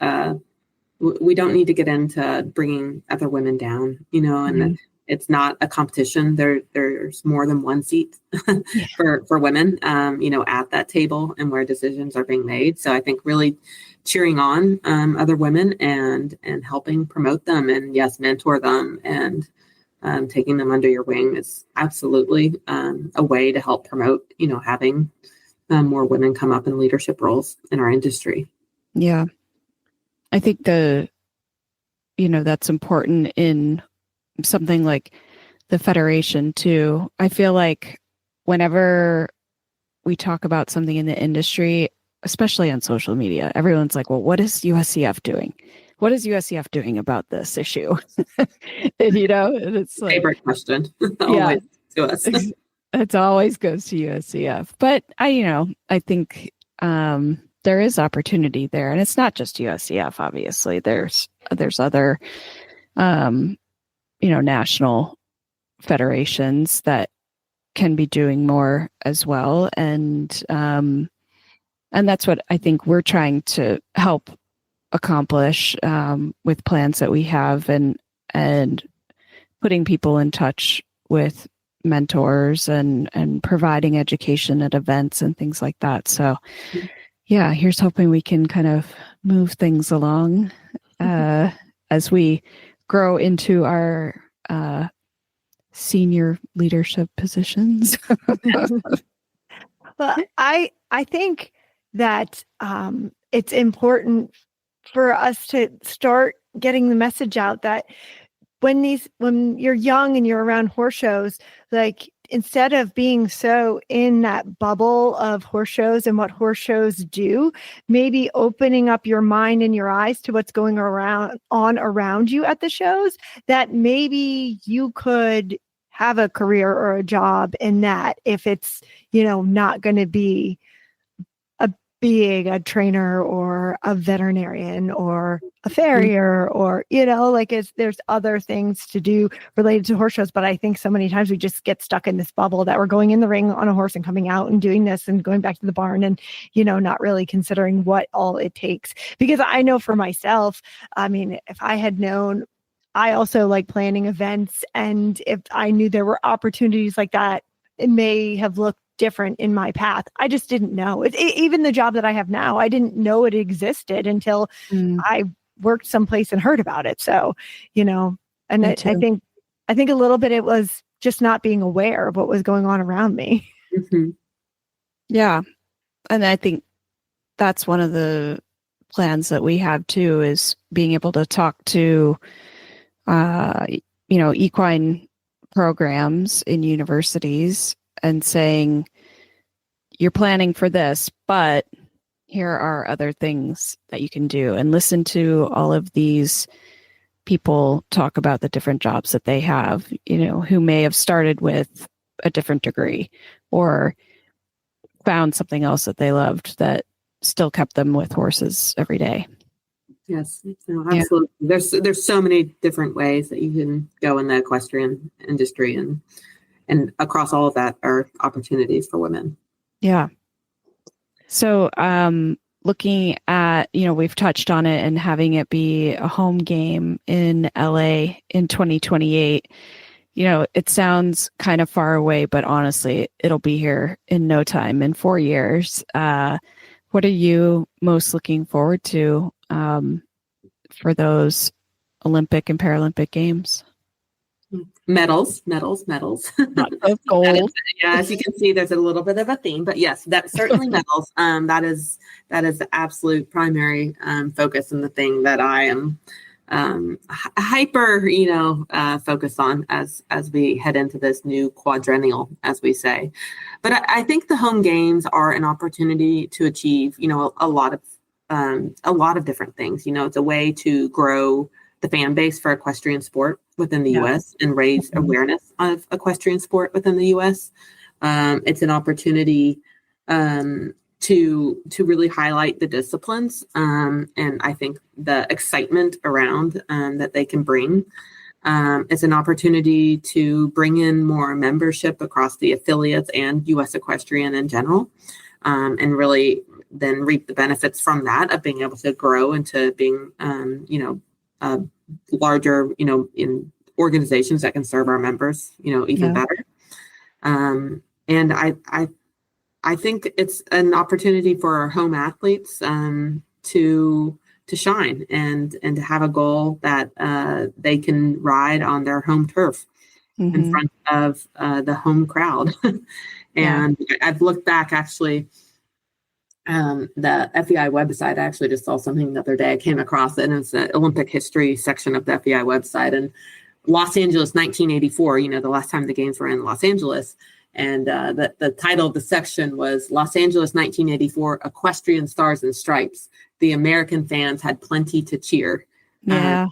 we don't need to get into bringing other women down, and it's not a competition. There's more than one seat for women, at that table and where decisions are being made. So I think really cheering on other women and helping promote them, and yes, mentor them, and taking them under your wing is absolutely a way to help promote, having more women come up in leadership roles in our industry. Yeah. I think that's important in something like the Federation too. I feel like whenever we talk about something in the industry, especially on social media, everyone's like, well, what is USCF doing? What is USCF doing about this issue? and it's like, favorite question. Always to us. It always goes to USCF. But I think there is opportunity there, and it's not just USCF. Obviously, there's other national federations that can be doing more as well. And that's what I think we're trying to help accomplish with plans that we have, and putting people in touch with mentors and providing education at events and things like that. So yeah, here's hoping we can kind of move things along as we grow into our senior leadership positions. Well, I think that it's important for us to start getting the message out that when you're young and you're around horse shows, like, instead of being so in that bubble of horse shows and what horse shows do, maybe opening up your mind and your eyes to what's going on around you at the shows, that maybe you could have a career or a job in that, if it's, not going to be being a trainer or a veterinarian or a farrier, or, there's other things to do related to horse shows. But I think so many times we just get stuck in this bubble that we're going in the ring on a horse and coming out and doing this and going back to the barn and, not really considering what all it takes. Because I know for myself, if I had known, I also like planning events, and if I knew there were opportunities like that, it may have looked different in my path. I just didn't know. Even the job that I have now, I didn't know it existed until I worked someplace and heard about it. So, and I think a little bit it was just not being aware of what was going on around me. Mm-hmm. Yeah. And I think that's one of the plans that we have too, is being able to talk to, equine programs in universities and saying, you're planning for this, but here are other things that you can do, and listen to all of these people talk about the different jobs that they have, who may have started with a different degree or found something else that they loved that still kept them with horses every day. Yes, no, absolutely. Yeah. There's so many different ways that you can go in the equestrian industry, and across all of that are opportunities for women. Yeah. So, looking at, we've touched on it, and having it be a home game in LA in 2028, it sounds kind of far away, but honestly, it'll be here in no time, in 4 years. What are you most looking forward to for those Olympic and Paralympic Games? Medals. Not of gold. Yeah, as you can see, there's a little bit of a theme, but yes, that's certainly medals. That is the absolute primary focus, and the thing that I am hyper, focused on as we head into this new quadrennial, as we say. But I think the home games are an opportunity to achieve, a lot of different things. It's a way to grow the fan base for equestrian sport within the U.S. and raise awareness of equestrian sport within the U.S. It's an opportunity to really highlight the disciplines, and I think the excitement around that they can bring. It's an opportunity to bring in more membership across the affiliates and U.S. Equestrian in general, and really then reap the benefits from that, of being able to grow into being, larger, in organizations that can serve our members, even better. And I think it's an opportunity for our home athletes to shine and to have a goal that they can ride on their home turf in front of the home crowd. And I've looked back, actually, the FEI website. I actually just saw something the other day. I came across it, and it's the Olympic history section of the FEI website. And Los Angeles, 1984, the last time the games were in Los Angeles. And the title of the section was Los Angeles 1984 Equestrian Stars and Stripes. The American fans had plenty to cheer. Yeah.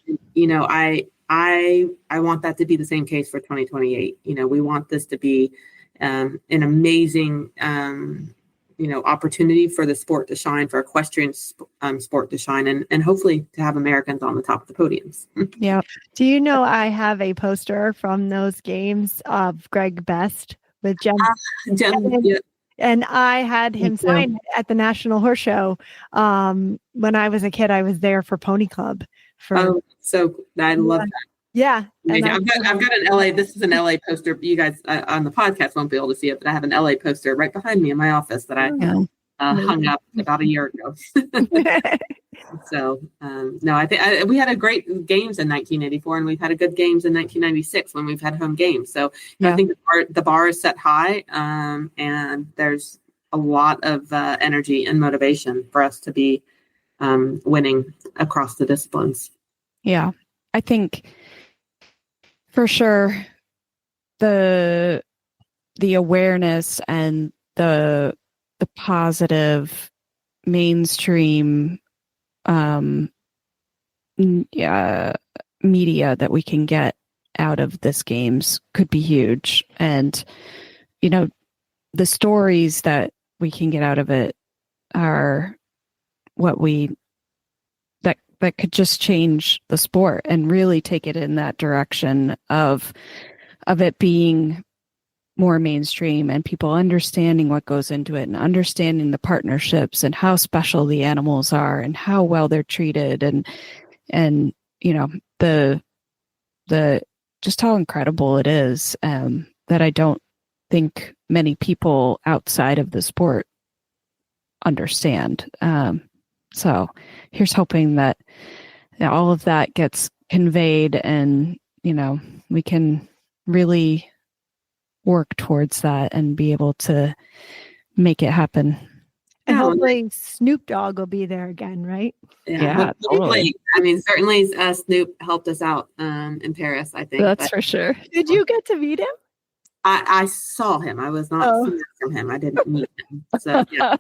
I want that to be the same case for 2028. We want this to be an amazing opportunity for the sport to shine, for equestrian sport to shine, and hopefully to have Americans on the top of the podiums. Yeah. Do you know I have a poster from those games of Greg Best with Jem? Yeah. And I had him sign it at the National Horse Show. When I was a kid, I was there for Pony Club. So I love that. Yeah. And I've got an LA. This is an LA poster. You guys on the podcast won't be able to see it, but I have an LA poster right behind me in my office that I hung up about a year ago. So no, I think we had a great games in 1984, and we've had a good games in 1996 when we've had home games. So I think the bar is set high, and there's a lot of energy and motivation for us to be winning across the disciplines. Yeah, I think for sure the awareness and the positive mainstream media that we can get out of this games could be huge. And the stories that we can get out of it are what that could just change the sport and really take it in that direction of it being more mainstream and people understanding what goes into it and understanding the partnerships and how special the animals are and how well they're treated and the just how incredible it is, that I don't think many people outside of the sport understand. So here's hoping that all of that gets conveyed and, we can really work towards that and be able to make it happen. And hopefully Snoop Dogg will be there again, right? Yeah, totally. I mean, certainly Snoop helped us out in Paris, I think. That's for sure. Did you get to meet him? I saw him. I was not seeing from him. I didn't meet him. So, yeah.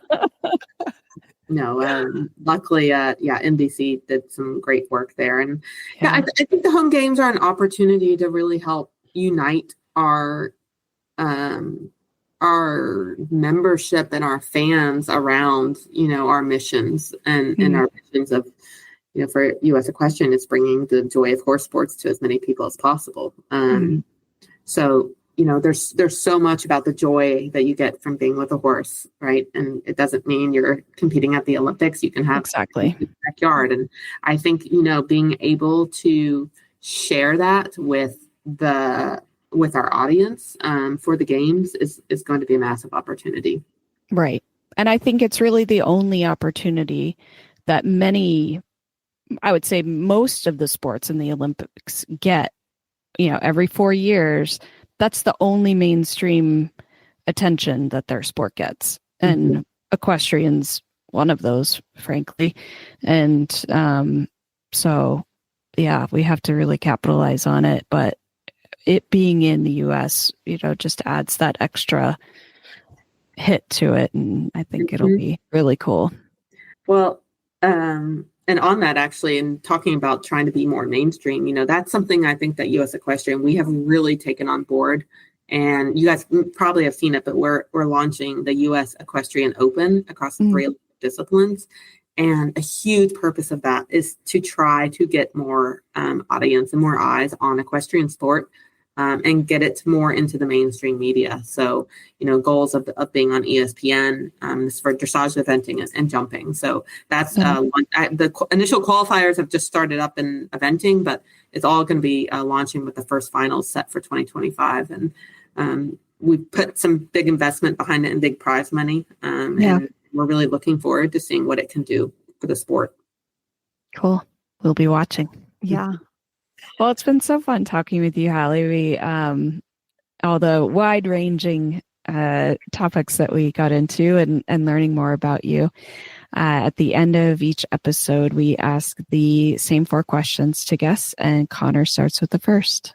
No, luckily, NBC did some great work there. And I think the home games are an opportunity to really help unite our membership and our fans around, our missions and our missions of, for U.S. Equestrian, it's bringing the joy of horse sports to as many people as possible. So, there's so much about the joy that you get from being with a horse, right? And it doesn't mean you're competing at the Olympics. You can have exactly in the backyard. And I think, being able to share that with our audience for the games is going to be a massive opportunity. Right. And I think it's really the only opportunity that I would say most of the sports in the Olympics get, every 4 years. That's the only mainstream attention that their sport gets. And equestrian's one of those, frankly. And so, we have to really capitalize on it. But it being in the U.S., just adds that extra hit to it. And I think it'll be really cool. Well, and on that, actually, and talking about trying to be more mainstream, that's something I think that U.S. Equestrian, we have really taken on board. And you guys probably have seen it, but we're launching the U.S. Equestrian Open across the 3 disciplines. And a huge purpose of that is to try to get more audience and more eyes on equestrian sport. And get it more into the mainstream media. So, goals of being on ESPN is for dressage, eventing, and jumping. So that's the initial qualifiers have just started up in eventing, but it's all going to be launching with the first finals set for 2025. And we put some big investment behind it and big prize money. And we're really looking forward to seeing what it can do for the sport. Cool. We'll be watching. Yeah. Well, it's been so fun talking with you, Hallye. We, all the wide-ranging topics that we got into and learning more about you. At the end of each episode, we ask the same 4 questions to guests, and Connor starts with the first.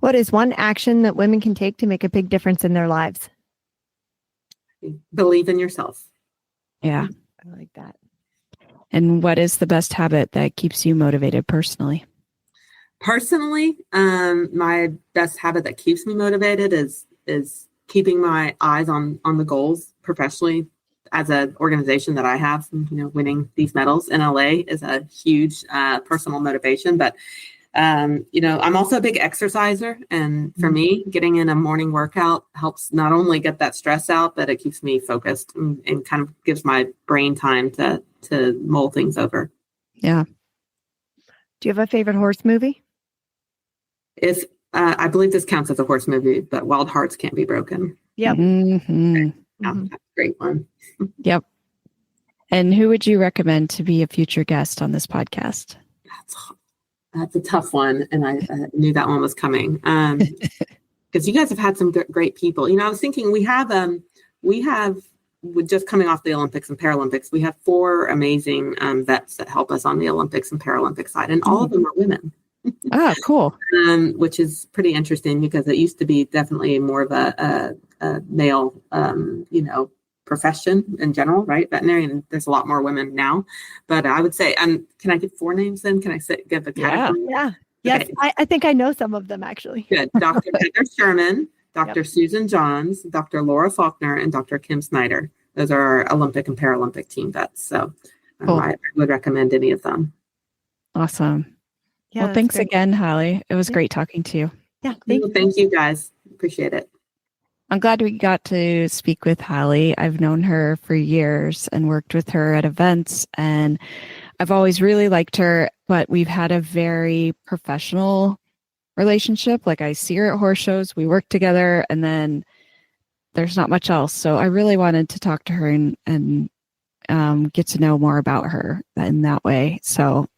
What is one action that women can take to make a big difference in their lives? Believe in yourself. Yeah. I like that. And what is the best habit that keeps you motivated personally? Personally, my best habit that keeps me motivated is keeping my eyes on the goals professionally as an organization that I have, winning these medals in LA is a huge personal motivation. But, I'm also a big exerciser. And for me, getting in a morning workout helps not only get that stress out, but it keeps me focused and kind of gives my brain time to mull things over. Yeah. Do you have a favorite horse movie? If I believe this counts as a horse movie, but Wild Hearts Can't Be Broken. Yep. Mm-hmm. Yeah, that's a great one. Yep. And who would you recommend to be a future guest on this podcast? That's a tough one, and I knew that one was coming. Because you guys have had some great people. I was thinking we have with just coming off the Olympics and Paralympics, we have 4 amazing vets that help us on the Olympics and Paralympic side, and all of them are women. Ah, cool. Which is pretty interesting because it used to be definitely more of a male, profession in general, right? Veterinary, and there's a lot more women now. But I would say, can I give 4 names then? Can I give a category? Yeah. Yes, okay. I think I know some of them actually. Good. Dr. Heather Sherman, Dr. Susan Johns, Dr. Laura Faulkner, and Dr. Kim Snyder. Those are our Olympic and Paralympic team vets. So cool. I would recommend any of them. Awesome. Yeah, well, thanks again, Hallye. It was great talking to you. Yeah. Thank you guys. Appreciate it. I'm glad we got to speak with Hallye. I've known her for years and worked with her at events, and I've always really liked her, but we've had a very professional relationship. Like, I see her at horse shows, we work together, and then there's not much else. So I really wanted to talk to her and get to know more about her in that way. So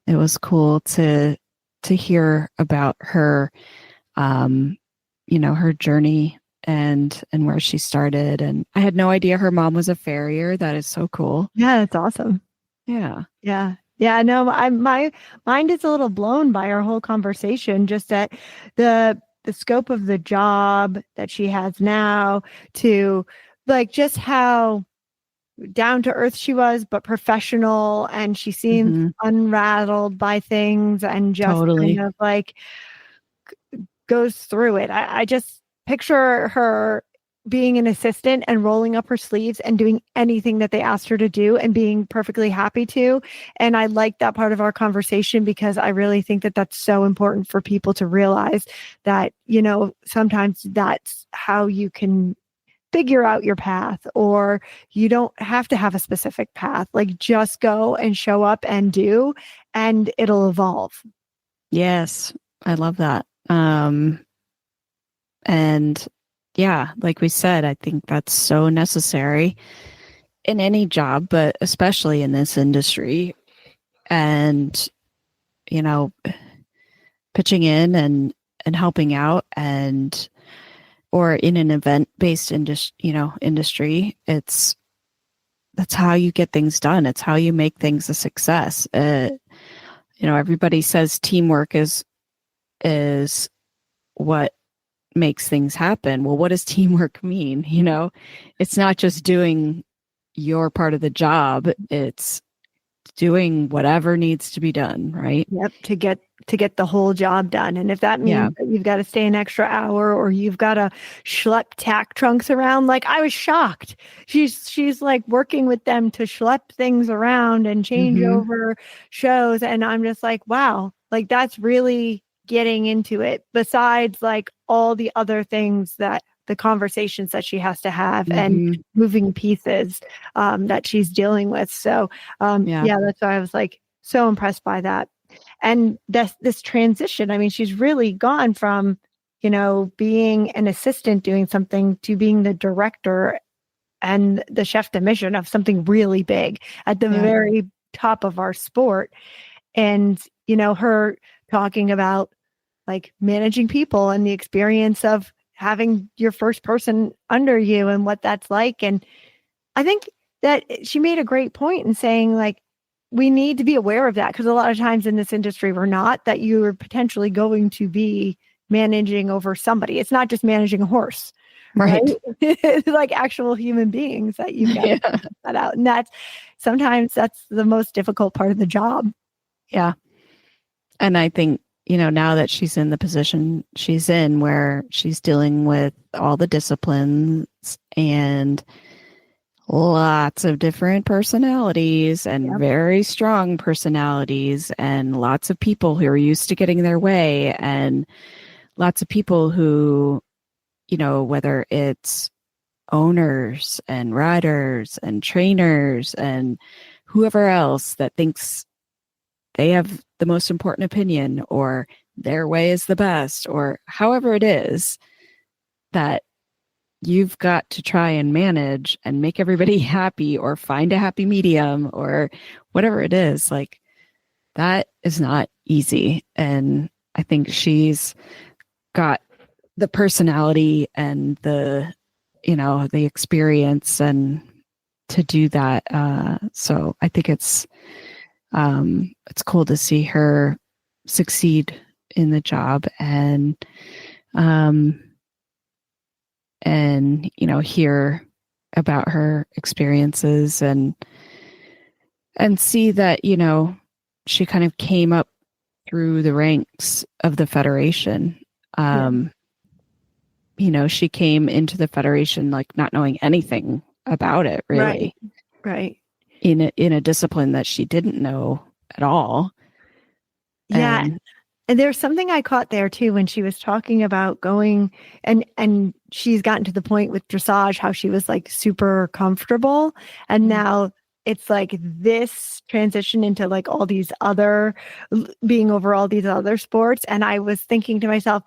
it was cool to hear about her, her journey and where she started. And I had no idea her mom was a farrier. That is so cool. Yeah, that's awesome. Yeah. Yeah. Yeah. No, my mind is a little blown by our whole conversation, just at the scope of the job that she has now, to like just how down to earth she was, but professional, and she seems unrattled by things and just kind of like goes through it. I just picture her being an assistant and rolling up her sleeves and doing anything that they asked her to do and being perfectly happy to. And I like that part of our conversation because I really think that that's so important for people to realize that, sometimes that's how you can figure out your path, or you don't have to have a specific path. Like, just go and show up and do, and it'll evolve. Yes. I love that. And yeah, like we said, I think that's so necessary in any job, but especially in this industry. And, pitching in and helping out, and or in an event-based industry, that's how you get things done. It's how you make things a success. Everybody says teamwork is what makes things happen. Well, what does teamwork mean? It's not just doing your part of the job. It's doing whatever needs to be done, right? Yep, to get the whole job done. And if that means that you've got to stay an extra hour, or you've got to schlep tack trunks around, like, I was shocked. She's like working with them to schlep things around and change over shows, and I'm just like, wow, like, that's really getting into it, besides like all the other things, that the conversations that she has to have and moving pieces that she's dealing with. So that's why I was like so impressed by that. And this transition, I mean, she's really gone from, being an assistant doing something to being the director and the chef de mission of something really big at the very top of our sport. And, her talking about like managing people and the experience of having your first person under you and what that's like. And I think that she made a great point in saying, like, we need to be aware of that, because a lot of times in this industry, we're not, that you are potentially going to be managing over somebody. It's not just managing a horse, right? It's like actual human beings that you've got to put that out. And sometimes that's the most difficult part of the job. Yeah. And I think, now that she's in the position she's in, where she's dealing with all the disciplines and, lots of different personalities and Yep. very strong personalities, and lots of people who are used to getting their way, and lots of people who, whether it's owners and riders and trainers and whoever else that thinks they have the most important opinion or their way is the best, or however it is that you've got to try and manage and make everybody happy or find a happy medium or whatever it is. Like, that is not easy. And I think she's got the personality and the experience and to do that. So I think it's cool to see her succeed in the job and hear about her experiences and see that, she kind of came up through the ranks of the Federation. She came into the Federation like not knowing anything about it, really. Right. In a discipline that she didn't know at all. Yeah. And there's something I caught there too when she was talking about going and she's gotten to the point with dressage how she was like super comfortable, and now it's like this transition into like all these other being over all these other sports. And I was thinking to myself,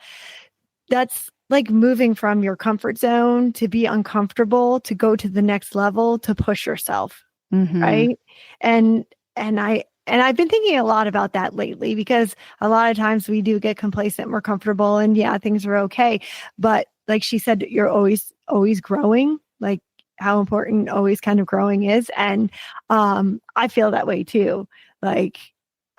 that's like moving from your comfort zone to be uncomfortable, to go to the next level, to push yourself. Right. And I've been thinking a lot about that lately, because a lot of times we do get complacent, we're comfortable, and yeah, things are okay. But like she said, you're always growing, like how important always kind of growing is. And I feel that way too. Like,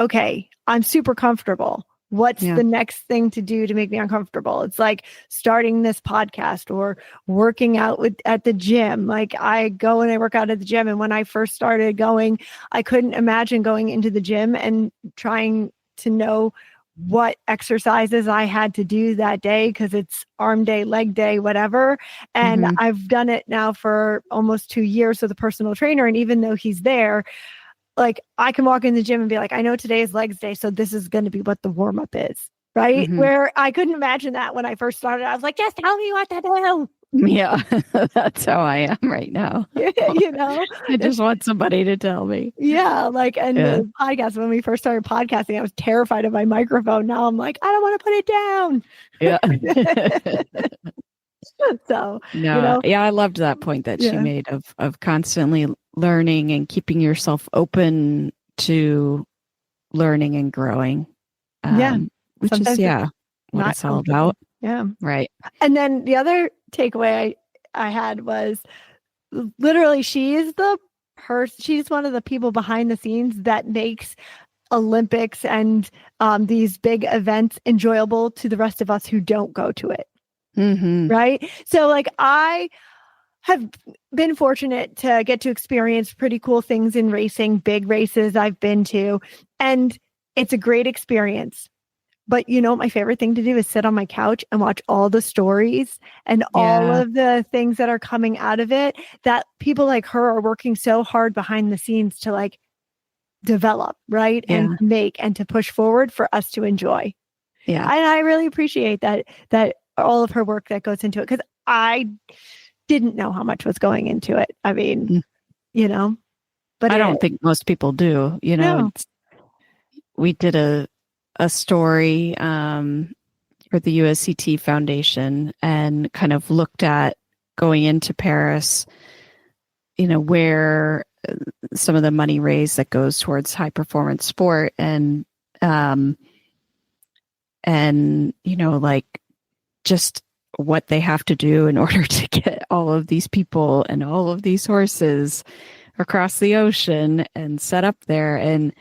okay, I'm super comfortable. What's the next thing to do to make me uncomfortable? It's like starting this podcast or working out at the gym. Like, I go and I work out at the gym. And when I first started going, I couldn't imagine going into the gym and trying to know what exercises I had to do that day, because it's arm day, leg day, whatever. And I've done it now for almost 2 years with a personal trainer. And even though he's there, like, I can walk in the gym and be like, I know today is legs day, so this is going to be what the warm up is, right? Where I couldn't imagine that when I first started. I was like, just tell me what to do. Yeah, that's how I am right now. I just want somebody to tell me. Yeah, like, and the podcast, when we first started podcasting, I was terrified of my microphone. Now I'm like, I don't want to put it down. Yeah. So, no, I loved that point that she made of constantly learning and keeping yourself open to learning and growing. Which is what it's all about. Yeah. Right. And then the other takeaway I had was literally she's one of the people behind the scenes that makes Olympics and these big events enjoyable to the rest of us who don't go to it. Right. So like, I have been fortunate to get to experience pretty cool things in racing, big races I've been to, and it's a great experience. But my favorite thing to do is sit on my couch and watch all the stories and all of the things that are coming out of it, that people like her are working so hard behind the scenes to like develop, right? And make and to push forward for us to enjoy. Yeah. And I really appreciate that all of her work that goes into it, because I didn't know how much was going into it. I mean, but I don't think most people do. We did a story for the USCT Foundation and kind of looked at going into Paris, where some of the money raised that goes towards high performance sport and like just what they have to do in order to get all of these people and all of these horses across the ocean and set up there. And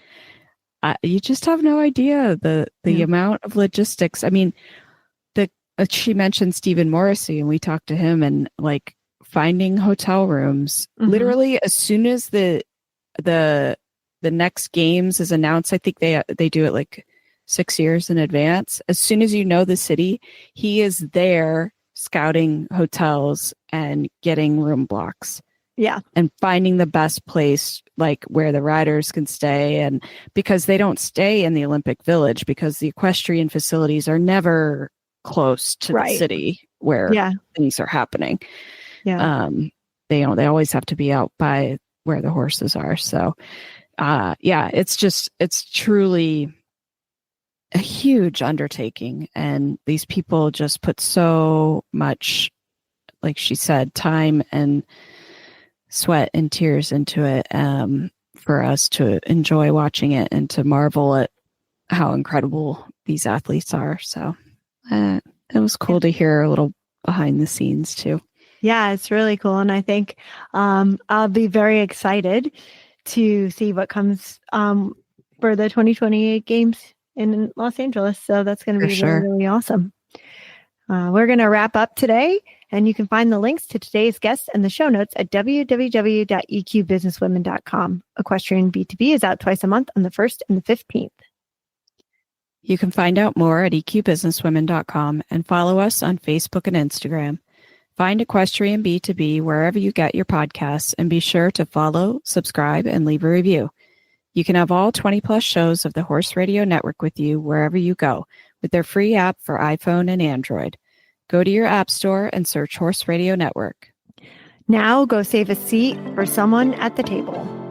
you just have no idea the amount of logistics. I mean, she mentioned Stephen Morrissey, and we talked to him, and like finding hotel rooms literally as soon as the next games is announced. I think they do it like 6 years in advance. As soon as you know the city, he is there scouting hotels and getting room blocks Yeah. And finding the best place, like where the riders can stay. And because they don't stay in the Olympic Village, because the equestrian facilities are never close to the city where things are happening. Yeah. They always have to be out by where the horses are. So, it's truly a huge undertaking. And these people just put so much, like she said, time and sweat and tears into it, for us to enjoy watching it and to marvel at how incredible these athletes are. So it was cool to hear a little behind the scenes too. Yeah, it's really cool. And I think I'll be very excited to see what comes for the 2028 games in Los Angeles. So that's going to be really, really awesome. We're going to wrap up today, and you can find the links to today's guests and the show notes at www.eqbusinesswomen.com. Equestrian B2B is out twice a month on the 1st and the 15th. You can find out more at eqbusinesswomen.com and follow us on Facebook and Instagram. Find Equestrian B2B wherever you get your podcasts, and be sure to follow, subscribe, and leave a review. You can have all 20-plus shows of the Horse Radio Network with you wherever you go with their free app for iPhone and Android. Go to your app store and search Horse Radio Network. Now go save a seat for someone at the table.